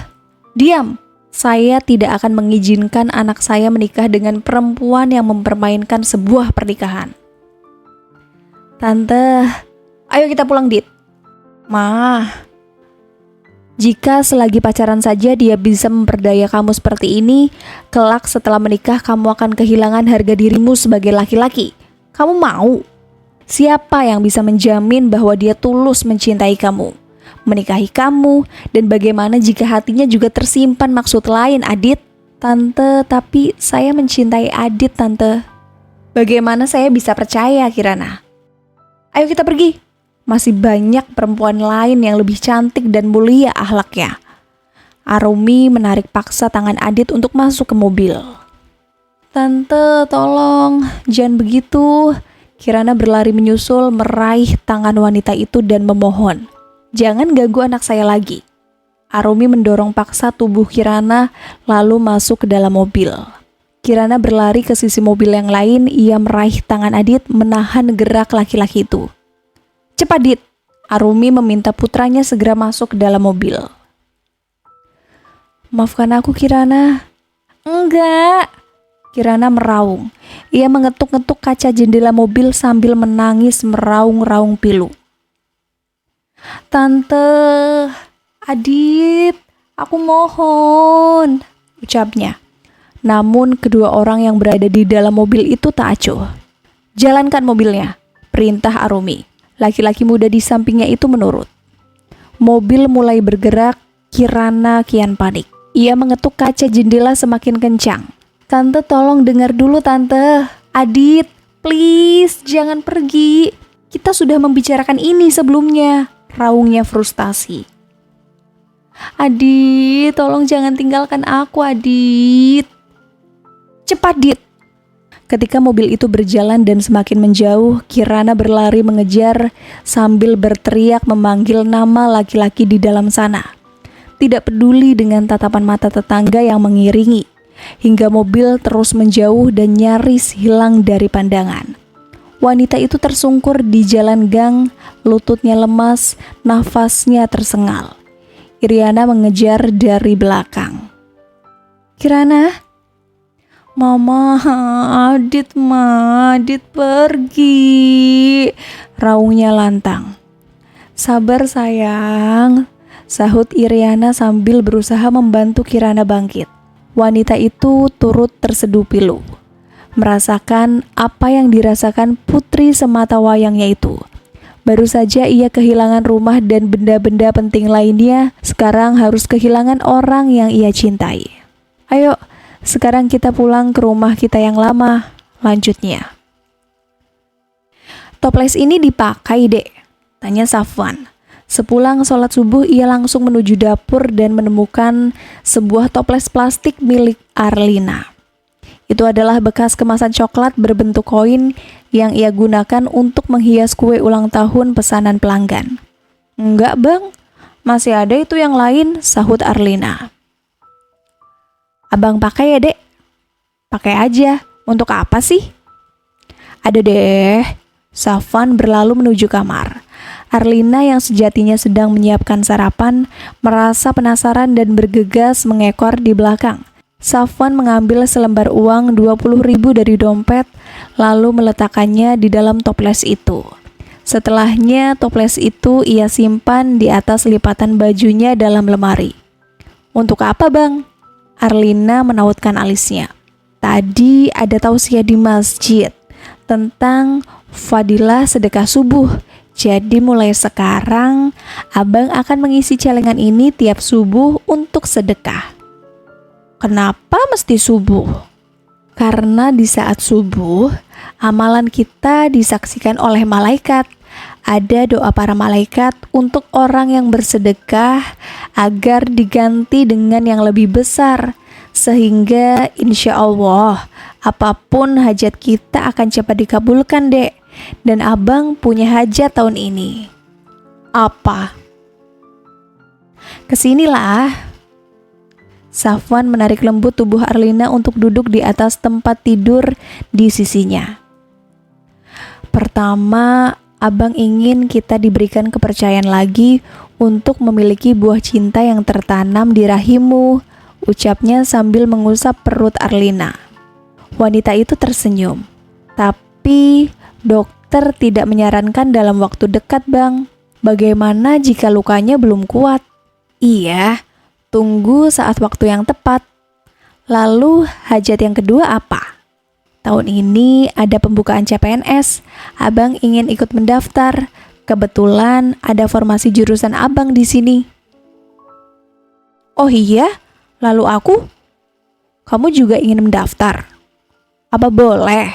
Diam. Saya tidak akan mengizinkan anak saya menikah dengan perempuan yang mempermainkan sebuah pernikahan. Tante, ayo kita pulang, Dit. Ma, jika selagi pacaran saja dia bisa memperdaya kamu seperti ini, kelak setelah menikah kamu akan kehilangan harga dirimu sebagai laki-laki. Kamu mau? Siapa yang bisa menjamin bahwa dia tulus mencintai kamu, menikahi kamu, dan bagaimana jika hatinya juga tersimpan maksud lain, Adit? Tante, tapi saya mencintai Adit, Tante. Bagaimana saya bisa percaya, Kirana? Ayo kita pergi. Masih banyak perempuan lain yang lebih cantik dan mulia akhlaknya. Arumi menarik paksa tangan Adit untuk masuk ke mobil. Tante, tolong, jangan begitu. Kirana berlari menyusul, meraih tangan wanita itu dan memohon, jangan ganggu anak saya lagi. Arumi mendorong paksa tubuh Kirana lalu masuk ke dalam mobil. Kirana berlari ke sisi mobil yang lain, ia meraih tangan Adit menahan gerak laki-laki itu. Cepat, Dit. Arumi meminta putranya segera masuk ke dalam mobil. Maafkan aku, Kirana. Enggak. Kirana meraung. Ia mengetuk-ngetuk kaca jendela mobil sambil menangis meraung-raung pilu. Tante, Adit, aku mohon, ucapnya. Namun kedua orang yang berada di dalam mobil itu tak acuh. Jalankan mobilnya, perintah Arumi. Laki-laki muda di sampingnya itu menurut. Mobil mulai bergerak, Kirana kian panik. Ia mengetuk kaca jendela semakin kencang. Tante, tolong dengar dulu, Tante. Adit, please, jangan pergi. Kita sudah membicarakan ini sebelumnya, raungnya frustasi. Adit, tolong jangan tinggalkan aku, Adit. Cepat, Dit. Ketika mobil itu berjalan dan semakin menjauh, Kirana berlari mengejar sambil berteriak memanggil nama laki-laki di dalam sana. Tidak peduli dengan tatapan mata tetangga yang mengiringi, hingga mobil terus menjauh dan nyaris hilang dari pandangan. Wanita itu tersungkur di jalan gang, lututnya lemas, nafasnya tersengal. Iriana mengejar dari belakang. Kirana? Mama, Adit pergi, raungnya lantang. Sabar sayang, sahut Iriana sambil berusaha membantu Kirana bangkit. Wanita itu turut terseduh pilu, merasakan apa yang dirasakan putri semata wayangnya itu. Baru saja ia kehilangan rumah dan benda-benda penting lainnya, sekarang harus kehilangan orang yang ia cintai. Ayo, sekarang kita pulang ke rumah kita yang lama, lanjutnya. Toples ini dipakai, Dek? Tanya Safwan. Sepulang sholat subuh, ia langsung menuju dapur dan menemukan sebuah toples plastik milik Arlina. Itu adalah bekas kemasan coklat berbentuk koin yang ia gunakan untuk menghias kue ulang tahun pesanan pelanggan. Enggak, Bang. Masih ada itu yang lain, sahut Arlina. Abang pakai ya, Dek? Pakai aja. Untuk apa sih? Ada deh. Safwan berlalu menuju kamar. Arlina yang sejatinya sedang menyiapkan sarapan, merasa penasaran dan bergegas mengekor di belakang. Safwan mengambil selembar uang 20.000 dari dompet, lalu meletakkannya di dalam toples itu. Setelahnya, toples itu ia simpan di atas lipatan bajunya dalam lemari. Untuk apa, Bang? Arlina menautkan alisnya. Tadi ada tausiah di masjid tentang fadilah sedekah subuh. Jadi mulai sekarang, abang akan mengisi celengan ini tiap subuh untuk sedekah. Kenapa mesti subuh? Karena di saat subuh, amalan kita disaksikan oleh malaikat. Ada doa para malaikat untuk orang yang bersedekah agar diganti dengan yang lebih besar. Sehingga insya Allah, apapun hajat kita akan cepat dikabulkan, Dek. Dan abang punya hajat tahun ini. Apa? Kesinilah. Safwan menarik lembut tubuh Arlina untuk duduk di atas tempat tidur di sisinya. Pertama, abang ingin kita diberikan kepercayaan lagi untuk memiliki buah cinta yang tertanam di rahimmu, ucapnya sambil mengusap perut Arlina. Wanita itu tersenyum. Tapi dokter tidak menyarankan dalam waktu dekat, Bang. Bagaimana jika lukanya belum kuat? Iya, tunggu saat waktu yang tepat. Lalu hajat yang kedua apa? Tahun ini ada pembukaan CPNS. Abang ingin ikut mendaftar. Kebetulan ada formasi jurusan abang di sini. Oh iya? Lalu aku? Kamu juga ingin mendaftar? Apa boleh?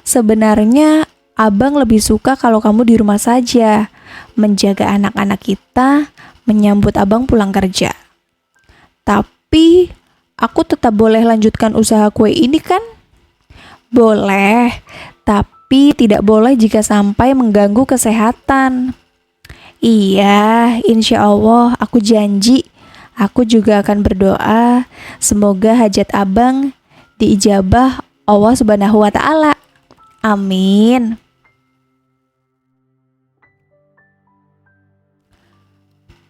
Sebenarnya abang lebih suka kalau kamu di rumah saja, menjaga anak-anak kita, menyambut abang pulang kerja. Tapi aku tetap boleh lanjutkan usaha kue ini kan? Boleh, tapi tidak boleh jika sampai mengganggu kesehatan. Iya, insya Allah aku janji. Aku juga akan berdoa semoga hajat abang diijabah Allah Subhanahu wa Ta'ala. Amin.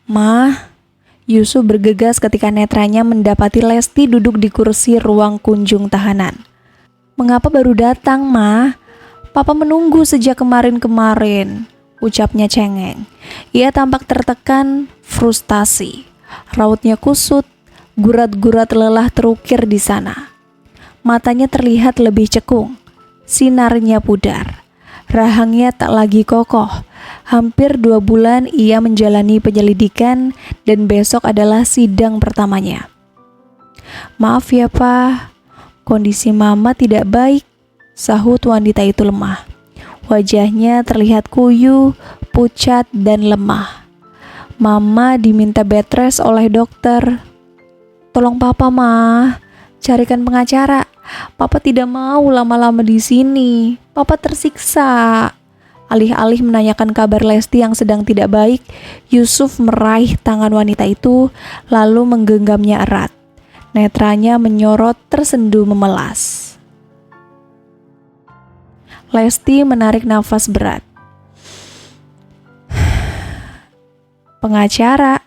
Mah, Yusuf bergegas ketika netranya mendapati Lesti duduk di kursi ruang kunjung tahanan. Mengapa baru datang, Mah? Papa menunggu sejak kemarin-kemarin, ucapnya cengeng. Ia tampak tertekan, frustasi. Rautnya kusut, gurat-gurat lelah terukir di sana. Matanya terlihat lebih cekung, sinarnya pudar. Rahangnya tak lagi kokoh. Hampir 2 bulan ia menjalani penyelidikan dan besok adalah sidang pertamanya. Maaf ya, Pak. Kondisi Mama tidak baik, sahut wanita itu lemah. Wajahnya terlihat kuyu, pucat, dan lemah. Mama diminta bed rest oleh dokter. Tolong Papa, Ma. Carikan pengacara. Papa tidak mau lama-lama di sini. Papa tersiksa. Alih-alih menanyakan kabar Lesti yang sedang tidak baik, Yusuf meraih tangan wanita itu lalu menggenggamnya erat. Netranya menyorot tersendu memelas. Lesti menarik nafas berat. Pengacara?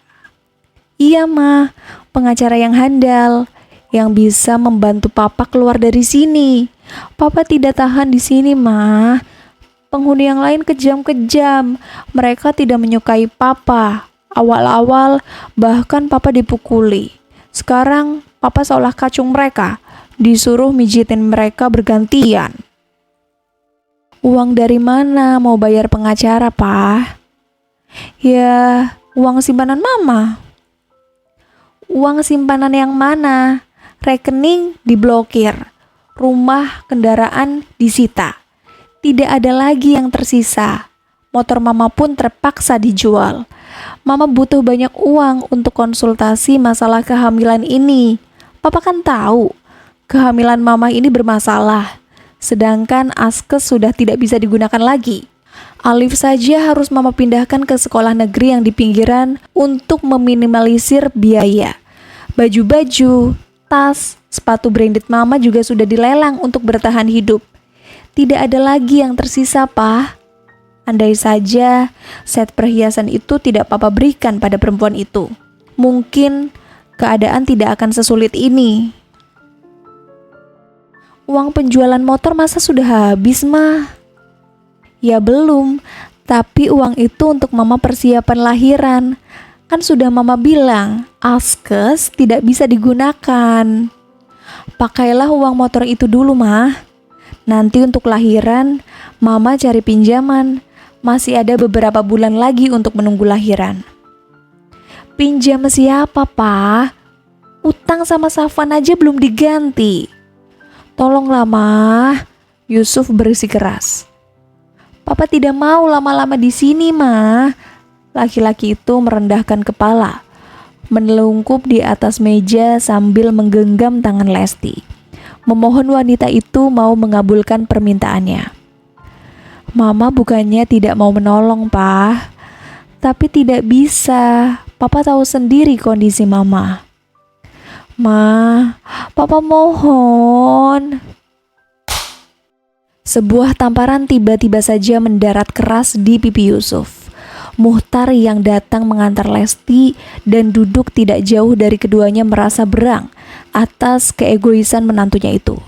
Iya, Ma. Pengacara yang handal, yang bisa membantu Papa keluar dari sini. Papa tidak tahan di sini, Ma. Penghuni yang lain kejam-kejam. Mereka tidak menyukai Papa. Awal-awal bahkan Papa dipukuli. Sekarang Papa seolah kacung mereka, disuruh mijitin mereka bergantian. Uang dari mana mau bayar pengacara, Pak? Ya, uang simpanan Mama. Uang simpanan yang mana? Rekening diblokir, rumah, kendaraan disita. Tidak ada lagi yang tersisa. Motor Mama pun terpaksa dijual. Mama butuh banyak uang untuk konsultasi masalah kehamilan ini. Papa kan tahu, kehamilan Mama ini bermasalah. Sedangkan askes sudah tidak bisa digunakan lagi. Alif saja harus Mama pindahkan ke sekolah negeri yang di pinggiran untuk meminimalisir biaya. Baju-baju, tas, sepatu branded Mama juga sudah dilelang untuk bertahan hidup. Tidak ada lagi yang tersisa, Pak. Andai saja set perhiasan itu tidak Papa berikan pada perempuan itu, mungkin keadaan tidak akan sesulit ini. Uang penjualan motor masa sudah habis, Mah? Ya belum, tapi uang itu untuk Mama persiapan lahiran. Kan sudah Mama bilang, askes tidak bisa digunakan. Pakailah uang motor itu dulu, Mah. Nanti untuk lahiran, Mama cari pinjaman. Masih ada beberapa bulan lagi untuk menunggu lahiran. Pinjam siapa, Pak? Utang sama Safwan aja belum diganti. Tolonglah, Mah. Yusuf bersikeras. Papa tidak mau lama-lama di sini, Mah. Laki-laki itu merendahkan kepala, menelungkup di atas meja sambil menggenggam tangan Lesti, memohon wanita itu mau mengabulkan permintaannya. Mama bukannya tidak mau menolong, Pak, tapi tidak bisa. Papa tahu sendiri kondisi Mama. Ma, Papa mohon. Sebuah tamparan tiba-tiba saja mendarat keras di pipi Yusuf. Muhtar yang datang mengantar Lesti dan duduk tidak jauh dari keduanya merasa berang atas keegoisan menantunya itu.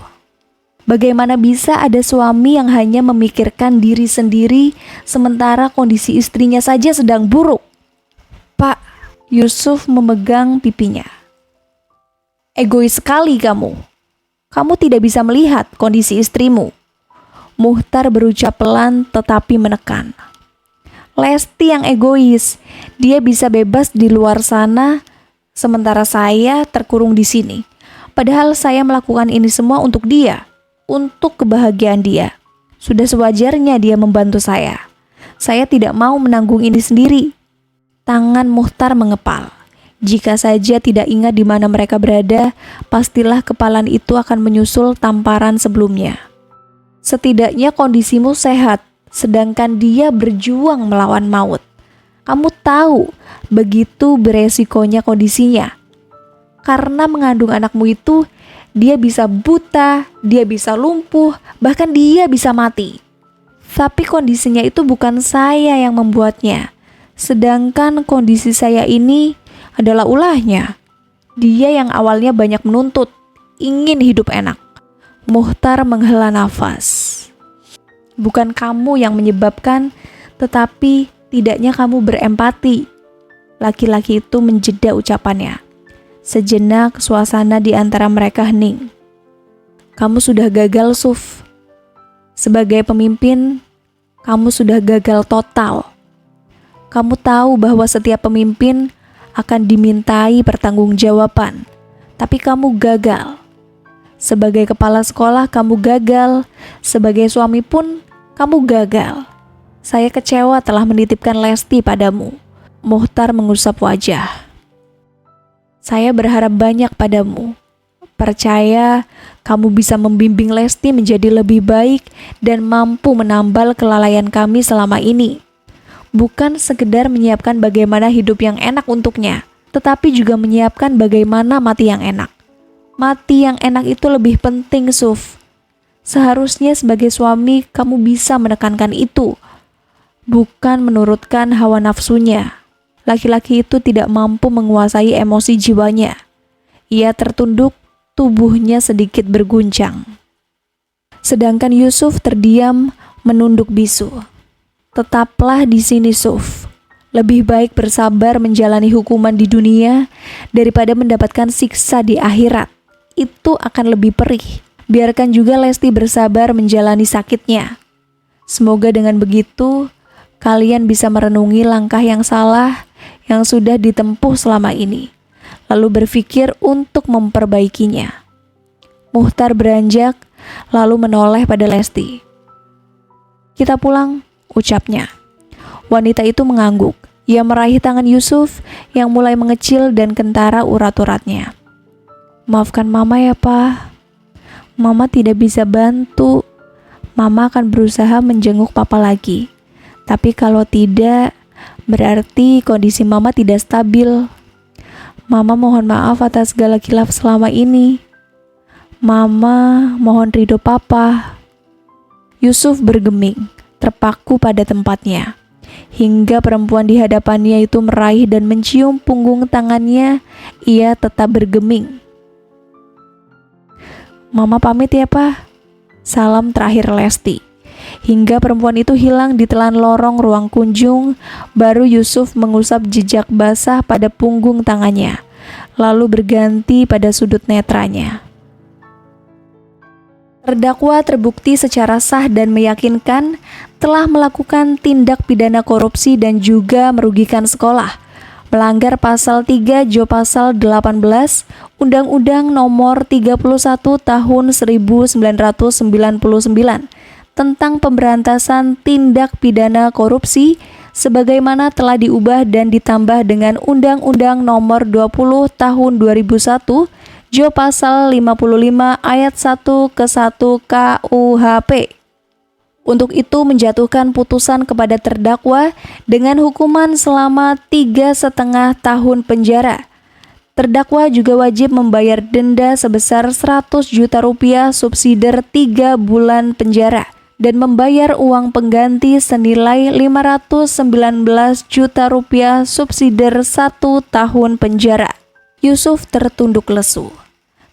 Bagaimana bisa ada suami yang hanya memikirkan diri sendiri sementara kondisi istrinya saja sedang buruk? Pak, Yusuf memegang pipinya. Egois sekali kamu. Kamu tidak bisa melihat kondisi istrimu. Muhtar berucap pelan tetapi menekan. Lesti yang egois. Dia bisa bebas di luar sana, sementara saya terkurung di sini. Padahal saya melakukan ini semua untuk dia, untuk kebahagiaan dia. Sudah sewajarnya dia membantu saya. Saya tidak mau menanggung ini sendiri. Tangan Muhtar mengepal. Jika saja tidak ingat di mana mereka berada, pastilah kepalan itu akan menyusul tamparan sebelumnya. Setidaknya kondisimu sehat, sedangkan dia berjuang melawan maut. Kamu tahu begitu beresikonya kondisinya. Karena mengandung anakmu itu, dia bisa buta, dia bisa lumpuh, bahkan dia bisa mati. Tapi kondisinya itu bukan saya yang membuatnya. Sedangkan kondisi saya ini adalah ulahnya. Dia yang awalnya banyak menuntut, ingin hidup enak. Muhtar menghela nafas. Bukan kamu yang menyebabkan, tetapi tidaknya kamu berempati. Laki-laki itu menjeda ucapannya. Sejenak suasana di antara mereka hening. Kamu sudah gagal, Suf. Sebagai pemimpin, kamu sudah gagal total. Kamu tahu bahwa setiap pemimpin akan dimintai pertanggungjawaban, tapi kamu gagal. Sebagai kepala sekolah, kamu gagal. Sebagai suami pun, kamu gagal. Saya kecewa telah menitipkan Lesti padamu. Muhtar mengusap wajah. Saya berharap banyak padamu. Percaya kamu bisa membimbing Lesti menjadi lebih baik dan mampu menambal kelalaian kami selama ini. Bukan sekedar menyiapkan bagaimana hidup yang enak untuknya, tetapi juga menyiapkan bagaimana mati yang enak. Mati yang enak itu lebih penting, Suf. Seharusnya sebagai suami kamu bisa menekankan itu, bukan menurutkan hawa nafsunya. Laki-laki itu tidak mampu menguasai emosi jiwanya. Ia tertunduk, tubuhnya sedikit berguncang. Sedangkan Yusuf terdiam, menunduk bisu. Tetaplah di sini, Suf. Lebih baik bersabar menjalani hukuman di dunia daripada mendapatkan siksa di akhirat. Itu akan lebih perih. Biarkan juga Lesti bersabar menjalani sakitnya. Semoga dengan begitu, kalian bisa merenungi langkah yang salah yang sudah ditempuh selama ini, lalu berpikir untuk memperbaikinya. Muhtar beranjak, lalu menoleh pada Lesti. Kita pulang, ucapnya. Wanita itu mengangguk. Ia meraih tangan Yusuf yang mulai mengecil dan kentara urat-uratnya. Maafkan Mama ya, Pak. Mama tidak bisa bantu. Mama akan berusaha menjenguk Papa lagi. Tapi kalau tidak, berarti kondisi Mama tidak stabil. Mama mohon maaf atas segala khilaf selama ini. Mama mohon ridho Papa. Yusuf bergeming, terpaku pada tempatnya. Hingga perempuan di hadapannya itu meraih dan mencium punggung tangannya, ia tetap bergeming. Mama pamit ya, Pak. Salam terakhir Lesti. Hingga perempuan itu hilang di telan lorong ruang kunjung, baru Yusuf mengusap jejak basah pada punggung tangannya, lalu berganti pada sudut netranya. Terdakwa terbukti secara sah dan meyakinkan telah melakukan tindak pidana korupsi dan juga merugikan sekolah, melanggar pasal 3 Jo pasal 18 Undang-Undang Nomor 31 Tahun 1999 tentang pemberantasan tindak pidana korupsi sebagaimana telah diubah dan ditambah dengan Undang-Undang Nomor 20 Tahun 2001 Jo pasal 55 ayat 1 ke 1 KUHP. Untuk itu menjatuhkan putusan kepada terdakwa dengan hukuman selama 3,5 tahun penjara. Terdakwa juga wajib membayar denda sebesar 100 juta rupiah subsidiar 3 bulan penjara dan membayar uang pengganti senilai 519 juta rupiah subsidiar 1 tahun penjara. Yusuf tertunduk lesu.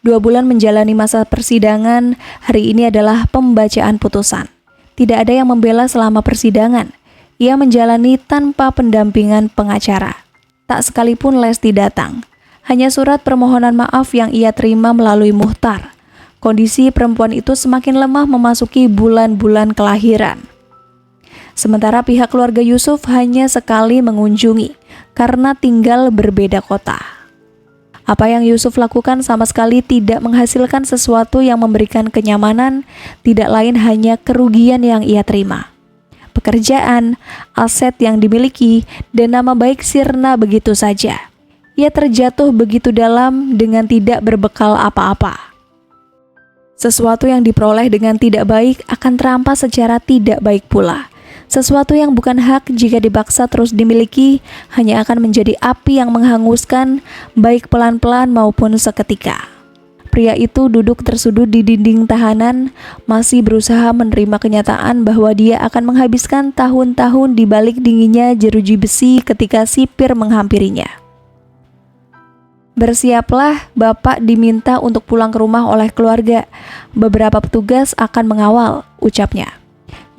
2 bulan menjalani masa persidangan, hari ini adalah pembacaan putusan. Tidak ada yang membela selama persidangan. Ia menjalani tanpa pendampingan pengacara. Tak sekalipun Lesti datang. Hanya surat permohonan maaf yang ia terima melalui muhtar. Kondisi perempuan itu semakin lemah memasuki bulan-bulan kelahiran. Sementara pihak keluarga Yusuf hanya sekali mengunjungi karena tinggal berbeda kota. Apa yang Yusuf lakukan sama sekali tidak menghasilkan sesuatu yang memberikan kenyamanan, tidak lain hanya kerugian yang ia terima. Pekerjaan, aset yang dimiliki, dan nama baik sirna begitu saja. Ia terjatuh begitu dalam dengan tidak berbekal apa-apa. Sesuatu yang diperoleh dengan tidak baik akan terampas secara tidak baik pula. Sesuatu yang bukan hak jika dipaksa terus dimiliki hanya akan menjadi api yang menghanguskan baik pelan-pelan maupun seketika. Pria itu duduk tersudut di dinding tahanan, masih berusaha menerima kenyataan bahwa dia akan menghabiskan tahun-tahun di balik dinginnya jeruji besi ketika sipir menghampirinya. Bersiaplah, Bapak diminta untuk pulang ke rumah oleh keluarga. Beberapa petugas akan mengawal, ucapnya.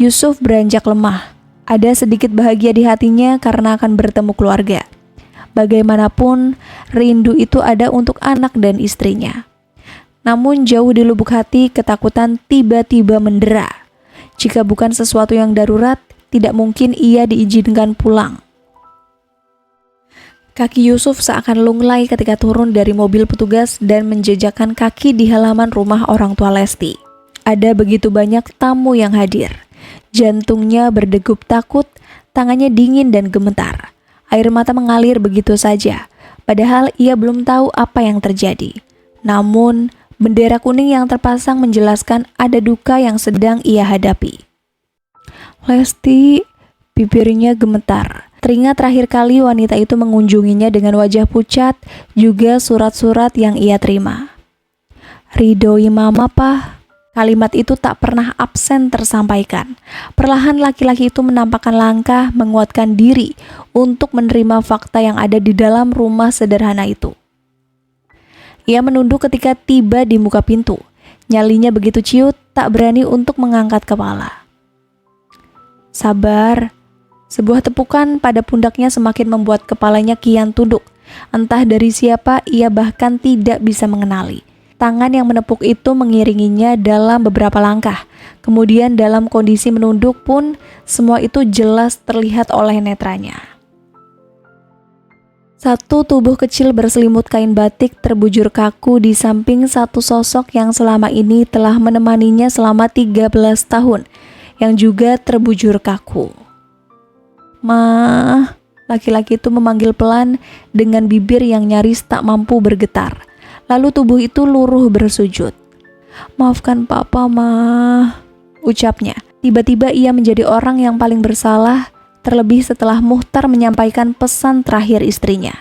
Yusuf beranjak lemah. Ada sedikit bahagia di hatinya karena akan bertemu keluarga. Bagaimanapun, rindu itu ada untuk anak dan istrinya. Namun jauh di lubuk hati, ketakutan tiba-tiba mendera. Jika bukan sesuatu yang darurat, tidak mungkin ia diizinkan pulang. Kaki Yusuf seakan lunglai ketika turun dari mobil petugas dan menjejakkan kaki di halaman rumah orang tua Lesti. Ada begitu banyak tamu yang hadir. Jantungnya berdegup takut, tangannya dingin dan gemetar. Air mata mengalir begitu saja, padahal ia belum tahu apa yang terjadi. Namun, bendera kuning yang terpasang menjelaskan ada duka yang sedang ia hadapi. Lesti, bibirnya gemetar. Teringat terakhir kali wanita itu mengunjunginya dengan wajah pucat, juga surat-surat yang ia terima. Ridhoi mama, Pak. Kalimat itu tak pernah absen tersampaikan. Perlahan laki-laki itu menampakkan langkah menguatkan diri untuk menerima fakta yang ada di dalam rumah sederhana itu. Ia menunduk ketika tiba di muka pintu. Nyalinya begitu ciut, tak berani untuk mengangkat kepala. Sabar. Sebuah tepukan pada pundaknya semakin membuat kepalanya kian tunduk. Entah dari siapa, ia bahkan tidak bisa mengenali. Tangan yang menepuk itu mengiringinya dalam beberapa langkah. Kemudian dalam kondisi menunduk pun, semua itu jelas terlihat oleh netranya. Satu tubuh kecil berselimut kain batik terbujur kaku di samping satu sosok yang selama ini telah menemaninya selama 13 tahun, yang juga terbujur kaku. Ma, laki-laki itu memanggil pelan dengan bibir yang nyaris tak mampu bergetar. Lalu tubuh itu luruh bersujud. Maafkan Papa, Ma, ucapnya. Tiba-tiba ia menjadi orang yang paling bersalah, terlebih setelah Muhtar menyampaikan pesan terakhir istrinya.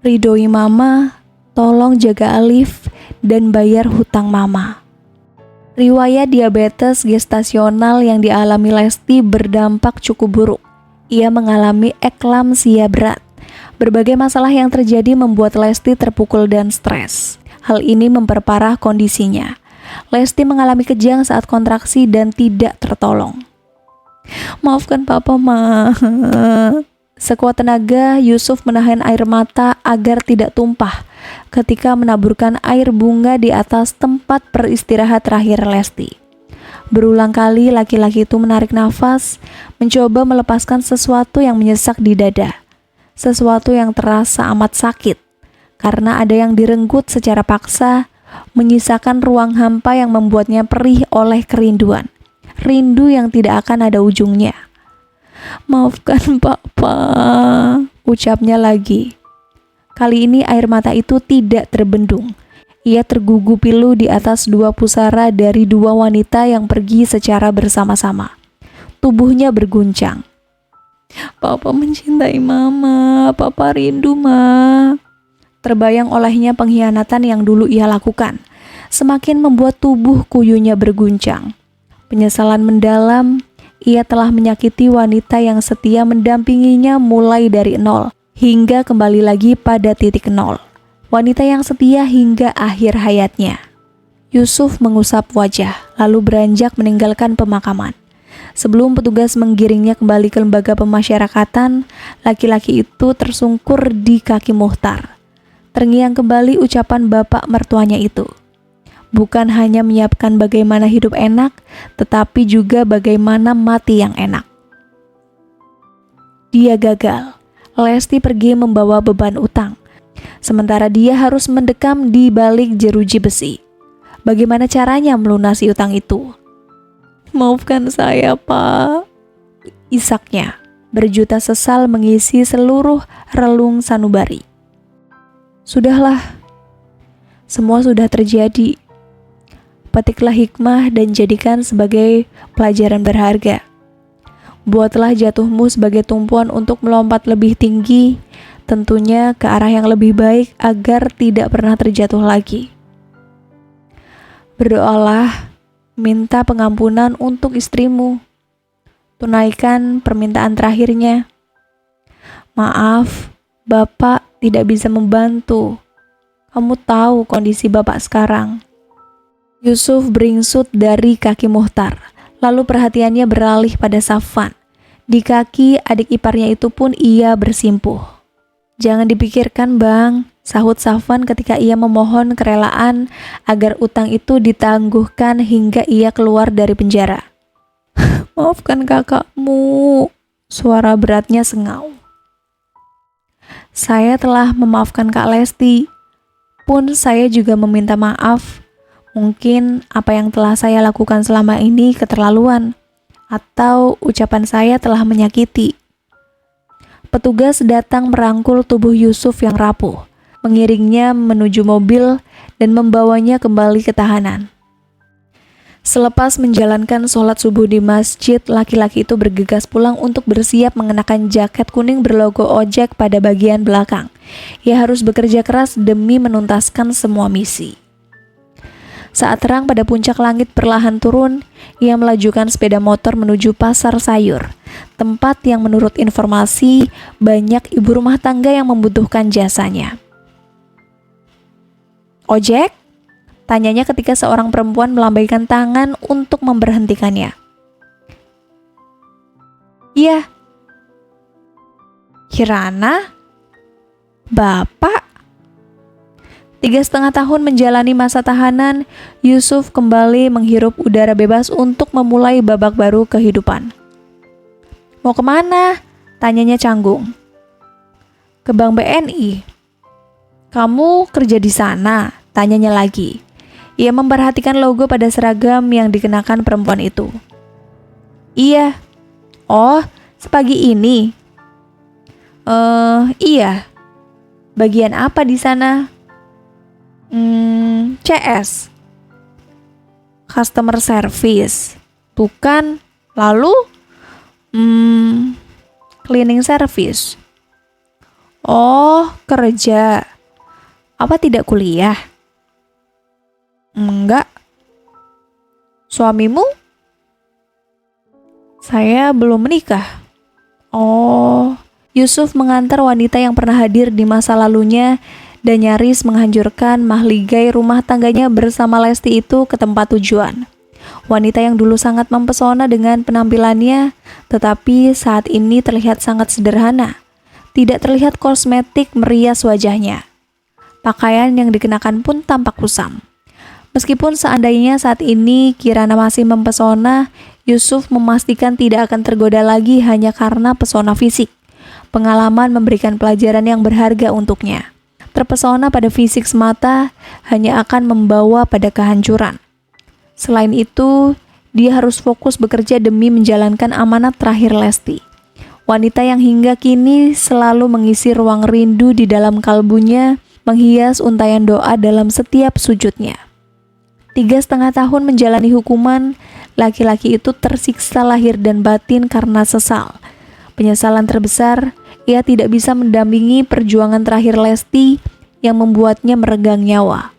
Ridhoi Mama, tolong jaga Alif dan bayar hutang Mama. Riwayat diabetes gestasional yang dialami Lesti berdampak cukup buruk. Ia mengalami eklamsia berat. Berbagai masalah yang terjadi membuat Lesti terpukul dan stres. Hal ini memperparah kondisinya. Lesti mengalami kejang saat kontraksi dan tidak tertolong. Maafkan Papa, Ma. Sekuat tenaga, Yusuf menahan air mata agar tidak tumpah ketika menaburkan air bunga di atas tempat beristirahat terakhir Lesti. Berulang kali laki-laki itu menarik nafas, mencoba melepaskan sesuatu yang menyesak di dada. Sesuatu yang terasa amat sakit, karena ada yang direnggut secara paksa, menyisakan ruang hampa yang membuatnya perih oleh kerinduan. Rindu yang tidak akan ada ujungnya. "Maafkan Papa," ucapnya lagi. Kali ini air mata itu tidak terbendung. Ia tergugu pilu di atas dua pusara dari dua wanita yang pergi secara bersama-sama. Tubuhnya berguncang. "Papa mencintai Mama, Papa rindu, Ma." Terbayang olehnya pengkhianatan yang dulu ia lakukan, semakin membuat tubuh kuyunya berguncang. Penyesalan mendalam. Ia telah menyakiti wanita yang setia mendampinginya mulai dari nol, hingga kembali lagi pada titik nol. Wanita yang setia hingga akhir hayatnya. Yusuf mengusap wajah, lalu beranjak meninggalkan pemakaman. Sebelum petugas menggiringnya kembali ke lembaga pemasyarakatan, laki-laki itu tersungkur di kaki Muhtar. Terngiang kembali ucapan bapak mertuanya itu. Bukan hanya menyiapkan bagaimana hidup enak, tetapi juga bagaimana mati yang enak. Dia gagal. Lesti pergi membawa beban utang, sementara dia harus mendekam di balik jeruji besi. Bagaimana caranya melunasi utang itu? "Maafkan saya, Pak," isaknya. Berjuta sesal mengisi seluruh relung sanubari. "Sudahlah, semua sudah terjadi. Petiklah hikmah dan jadikan sebagai pelajaran berharga. Buatlah jatuhmu sebagai tumpuan untuk melompat lebih tinggi, tentunya ke arah yang lebih baik agar tidak pernah terjatuh lagi. Berdoalah, minta pengampunan untuk istrimu. Tunaikan permintaan terakhirnya. Maaf, Bapak tidak bisa membantu. Kamu tahu kondisi Bapak sekarang." Yusuf beringsut dari kaki Muhtar, lalu perhatiannya beralih pada Safwan. Di kaki adik iparnya itu pun ia bersimpuh. "Jangan dipikirkan, Bang," sahut Safwan ketika ia memohon kerelaan agar utang itu ditangguhkan hingga ia keluar dari penjara. "Maafkan kakakmu," suara beratnya sengau. "Saya telah memaafkan Kak Lesti. Pun saya juga meminta maaf. Mungkin apa yang telah saya lakukan selama ini keterlaluan, atau ucapan saya telah menyakiti." Petugas datang merangkul tubuh Yusuf yang rapuh, mengiringnya menuju mobil dan membawanya kembali ke tahanan. Selepas menjalankan sholat subuh di masjid, laki-laki itu bergegas pulang untuk bersiap mengenakan jaket kuning berlogo ojek pada bagian belakang. Ia harus bekerja keras demi menuntaskan semua misi. Saat terang pada puncak langit perlahan turun, ia melajukan sepeda motor menuju pasar sayur, tempat yang menurut informasi banyak ibu rumah tangga yang membutuhkan jasanya. "Ojek?" tanyanya ketika seorang perempuan melambaikan tangan untuk memberhentikannya. "Iya." "Kirana? Bapak?" 3,5 tahun menjalani masa tahanan, Yusuf kembali menghirup udara bebas untuk memulai babak baru kehidupan. "Mau kemana?" tanyanya canggung. "Ke Bank BNI." "Kamu kerja di sana?" tanyanya lagi. Ia memperhatikan logo pada seragam yang dikenakan perempuan itu. "Iya." "Oh, sepagi ini?" Iya." "Bagian apa di sana?" CS, Customer Service." "Bukan. Lalu?" Cleaning Service." "Oh, kerja. Apa tidak kuliah?" "Enggak." "Suamimu?" "Saya belum menikah." "Oh." Yusuf mengantar wanita yang pernah hadir di masa lalunya dan nyaris menghancurkan mahligai rumah tangganya bersama Lesti itu ke tempat tujuan. Wanita yang dulu sangat mempesona dengan penampilannya, tetapi saat ini terlihat sangat sederhana, Tidak terlihat kosmetik merias wajahnya. Pakaian yang dikenakan pun tampak kusam. Meskipun seandainya saat ini Kirana masih mempesona, Yusuf memastikan tidak akan tergoda lagi hanya karena pesona fisik. Pengalaman memberikan pelajaran yang berharga untuknya. Terpesona pada fisik semata hanya akan membawa pada kehancuran. Selain itu, dia harus fokus bekerja demi menjalankan amanat terakhir Lesti. Wanita yang hingga kini selalu mengisi ruang rindu di dalam kalbunya, menghias untayan doa dalam setiap sujudnya. 3,5 tahun menjalani hukuman, laki-laki itu tersiksa lahir dan batin karena sesal. Penyesalan terbesar, ia tidak bisa mendampingi perjuangan terakhir Lesti yang membuatnya meregang nyawa,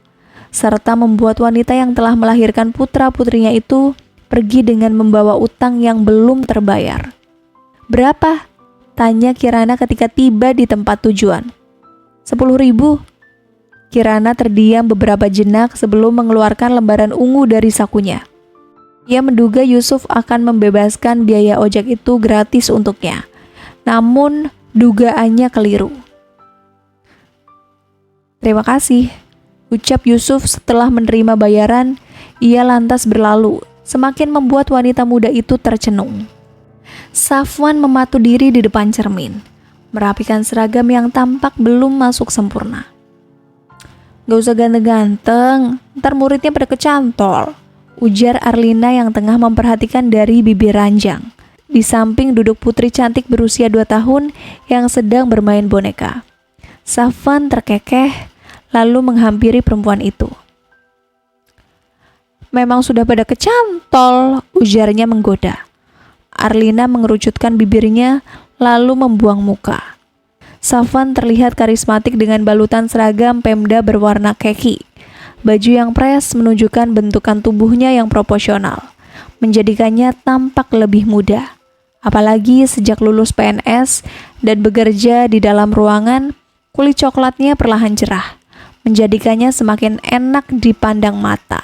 serta membuat wanita yang telah melahirkan putra-putrinya itu pergi dengan membawa utang yang belum terbayar. "Berapa?" tanya Kirana ketika tiba di tempat tujuan. 10.000. Kirana terdiam beberapa jenak sebelum mengeluarkan lembaran ungu dari sakunya. Ia menduga Yusuf akan membebaskan biaya ojek itu gratis untuknya. Namun, dugaannya keliru. "Terima kasih," ucap Yusuf setelah menerima bayaran. Ia lantas berlalu, semakin membuat wanita muda itu tercenung. Safwan mematu diri di depan cermin, merapikan seragam yang tampak belum masuk sempurna. "Gak usah ganteng-ganteng, ntar muridnya pada kecantol," ujar Arlina yang tengah memperhatikan dari bibir ranjang. Di samping duduk putri cantik berusia 2 tahun yang sedang bermain boneka. Safwan terkekeh, lalu menghampiri perempuan itu. "Memang sudah pada kecantol," ujarnya menggoda. Arlina mengerucutkan bibirnya, lalu membuang muka. Safwan terlihat karismatik dengan balutan seragam Pemda berwarna kaki. Baju yang pres menunjukkan bentukan tubuhnya yang proporsional, menjadikannya tampak lebih muda. Apalagi sejak lulus PNS dan bekerja di dalam ruangan, kulit coklatnya perlahan cerah, menjadikannya semakin enak dipandang mata.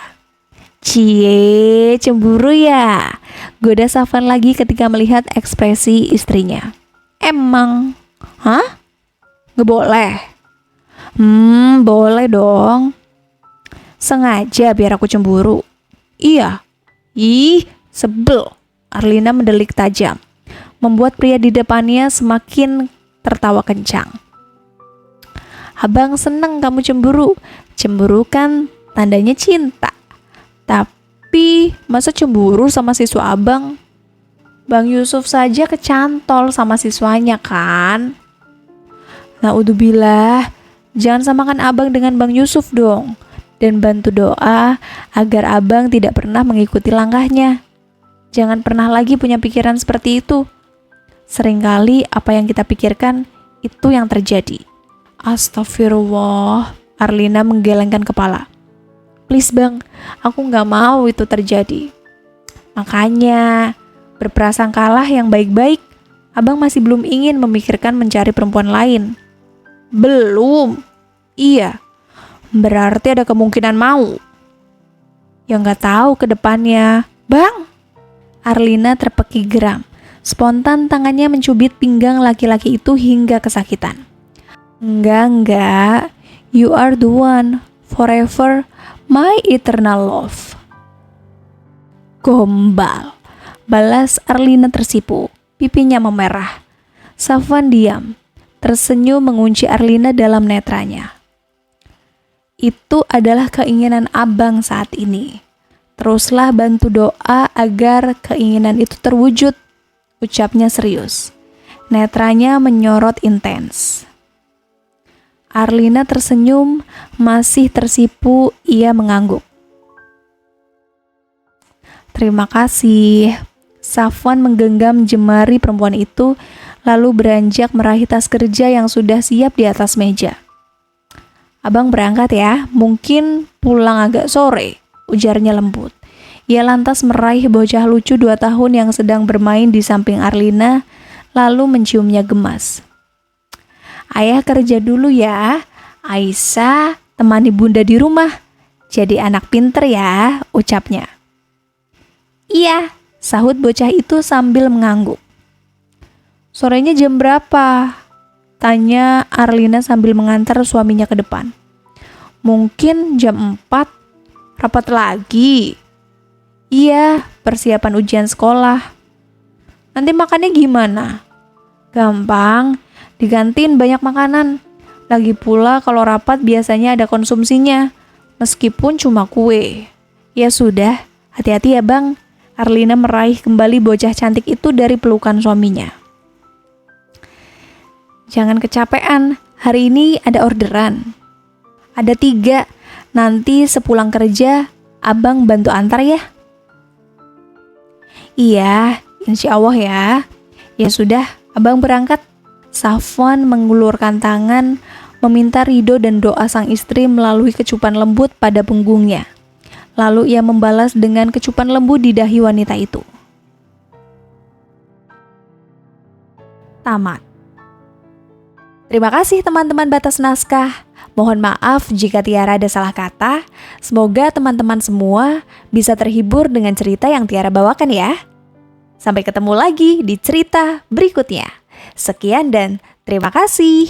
"Cie, cemburu ya?" goda Safwan lagi ketika melihat ekspresi istrinya. "Emang? Hah? Nggak boleh?" Boleh dong." "Sengaja biar aku cemburu?" "Iya." "Ih, sebel." Arlina mendelik tajam, membuat pria di depannya semakin tertawa kencang. "Abang seneng kamu cemburu. Cemburu kan tandanya cinta. Tapi masa cemburu sama siswa abang? Bang Yusuf saja kecantol sama siswanya kan?" "Naudzubillah, jangan samakan abang dengan Bang Yusuf dong. Dan bantu doa agar abang tidak pernah mengikuti langkahnya. Jangan pernah lagi punya pikiran seperti itu. Seringkali apa yang kita pikirkan itu yang terjadi." "Astagfirullah." Arlina menggelengkan kepala. "Please bang, aku nggak mau itu terjadi." "Makanya, berprasangkalah yang baik-baik. Abang masih belum ingin memikirkan mencari perempuan lain." "Belum?" "Iya." "Berarti ada kemungkinan mau." "Ya nggak tahu ke depannya." "Bang!" Arlina terpekik geram. Spontan tangannya mencubit pinggang laki-laki itu hingga kesakitan. Enggak. You are the one, forever, my eternal love." "Gombal," balas Arlina tersipu, pipinya memerah. Safwan diam, tersenyum mengunci Arlina dalam netranya. "Itu adalah keinginan abang saat ini. Teruslah bantu doa agar keinginan itu terwujud," ucapnya serius. Netranya menyorot intens. Arlina tersenyum, masih tersipu, ia mengangguk. "Terima kasih." Safwan menggenggam jemari perempuan itu, lalu beranjak meraih tas kerja yang sudah siap di atas meja. "Abang berangkat ya, mungkin pulang agak sore," ujarnya lembut. Ia lantas meraih bocah lucu 2 tahun yang sedang bermain di samping Arlina, lalu menciumnya gemas. "Ayah kerja dulu ya. Aisyah temani bunda di rumah. Jadi anak pinter ya," ucapnya. "Iya," sahut bocah itu sambil mengangguk. "Sorenya jam berapa?" Tanya Arlina sambil mengantar suaminya ke depan. Mungkin jam 4 rapat lagi. Iya, persiapan ujian sekolah. Nanti makannya gimana? Gampang, di kantin banyak makanan. Lagi pula kalau rapat biasanya ada konsumsinya, meskipun cuma kue. Ya sudah, hati-hati ya bang. Arlina meraih kembali bocah cantik itu dari pelukan suaminya. Jangan kecapean, hari ini ada orderan. Ada 3, nanti sepulang kerja, abang bantu antar ya. Iya, insya Allah ya. Ya sudah, abang berangkat. Safwan mengulurkan tangan, meminta ridho dan doa sang istri melalui kecupan lembut pada punggungnya. Lalu ia membalas dengan kecupan lembut di dahi wanita itu. Tamat. Terima kasih teman-teman batas naskah. Mohon maaf jika Tiara ada salah kata. Semoga teman-teman semua bisa terhibur dengan cerita yang Tiara bawakan ya. Sampai ketemu lagi di cerita berikutnya. Sekian dan terima kasih.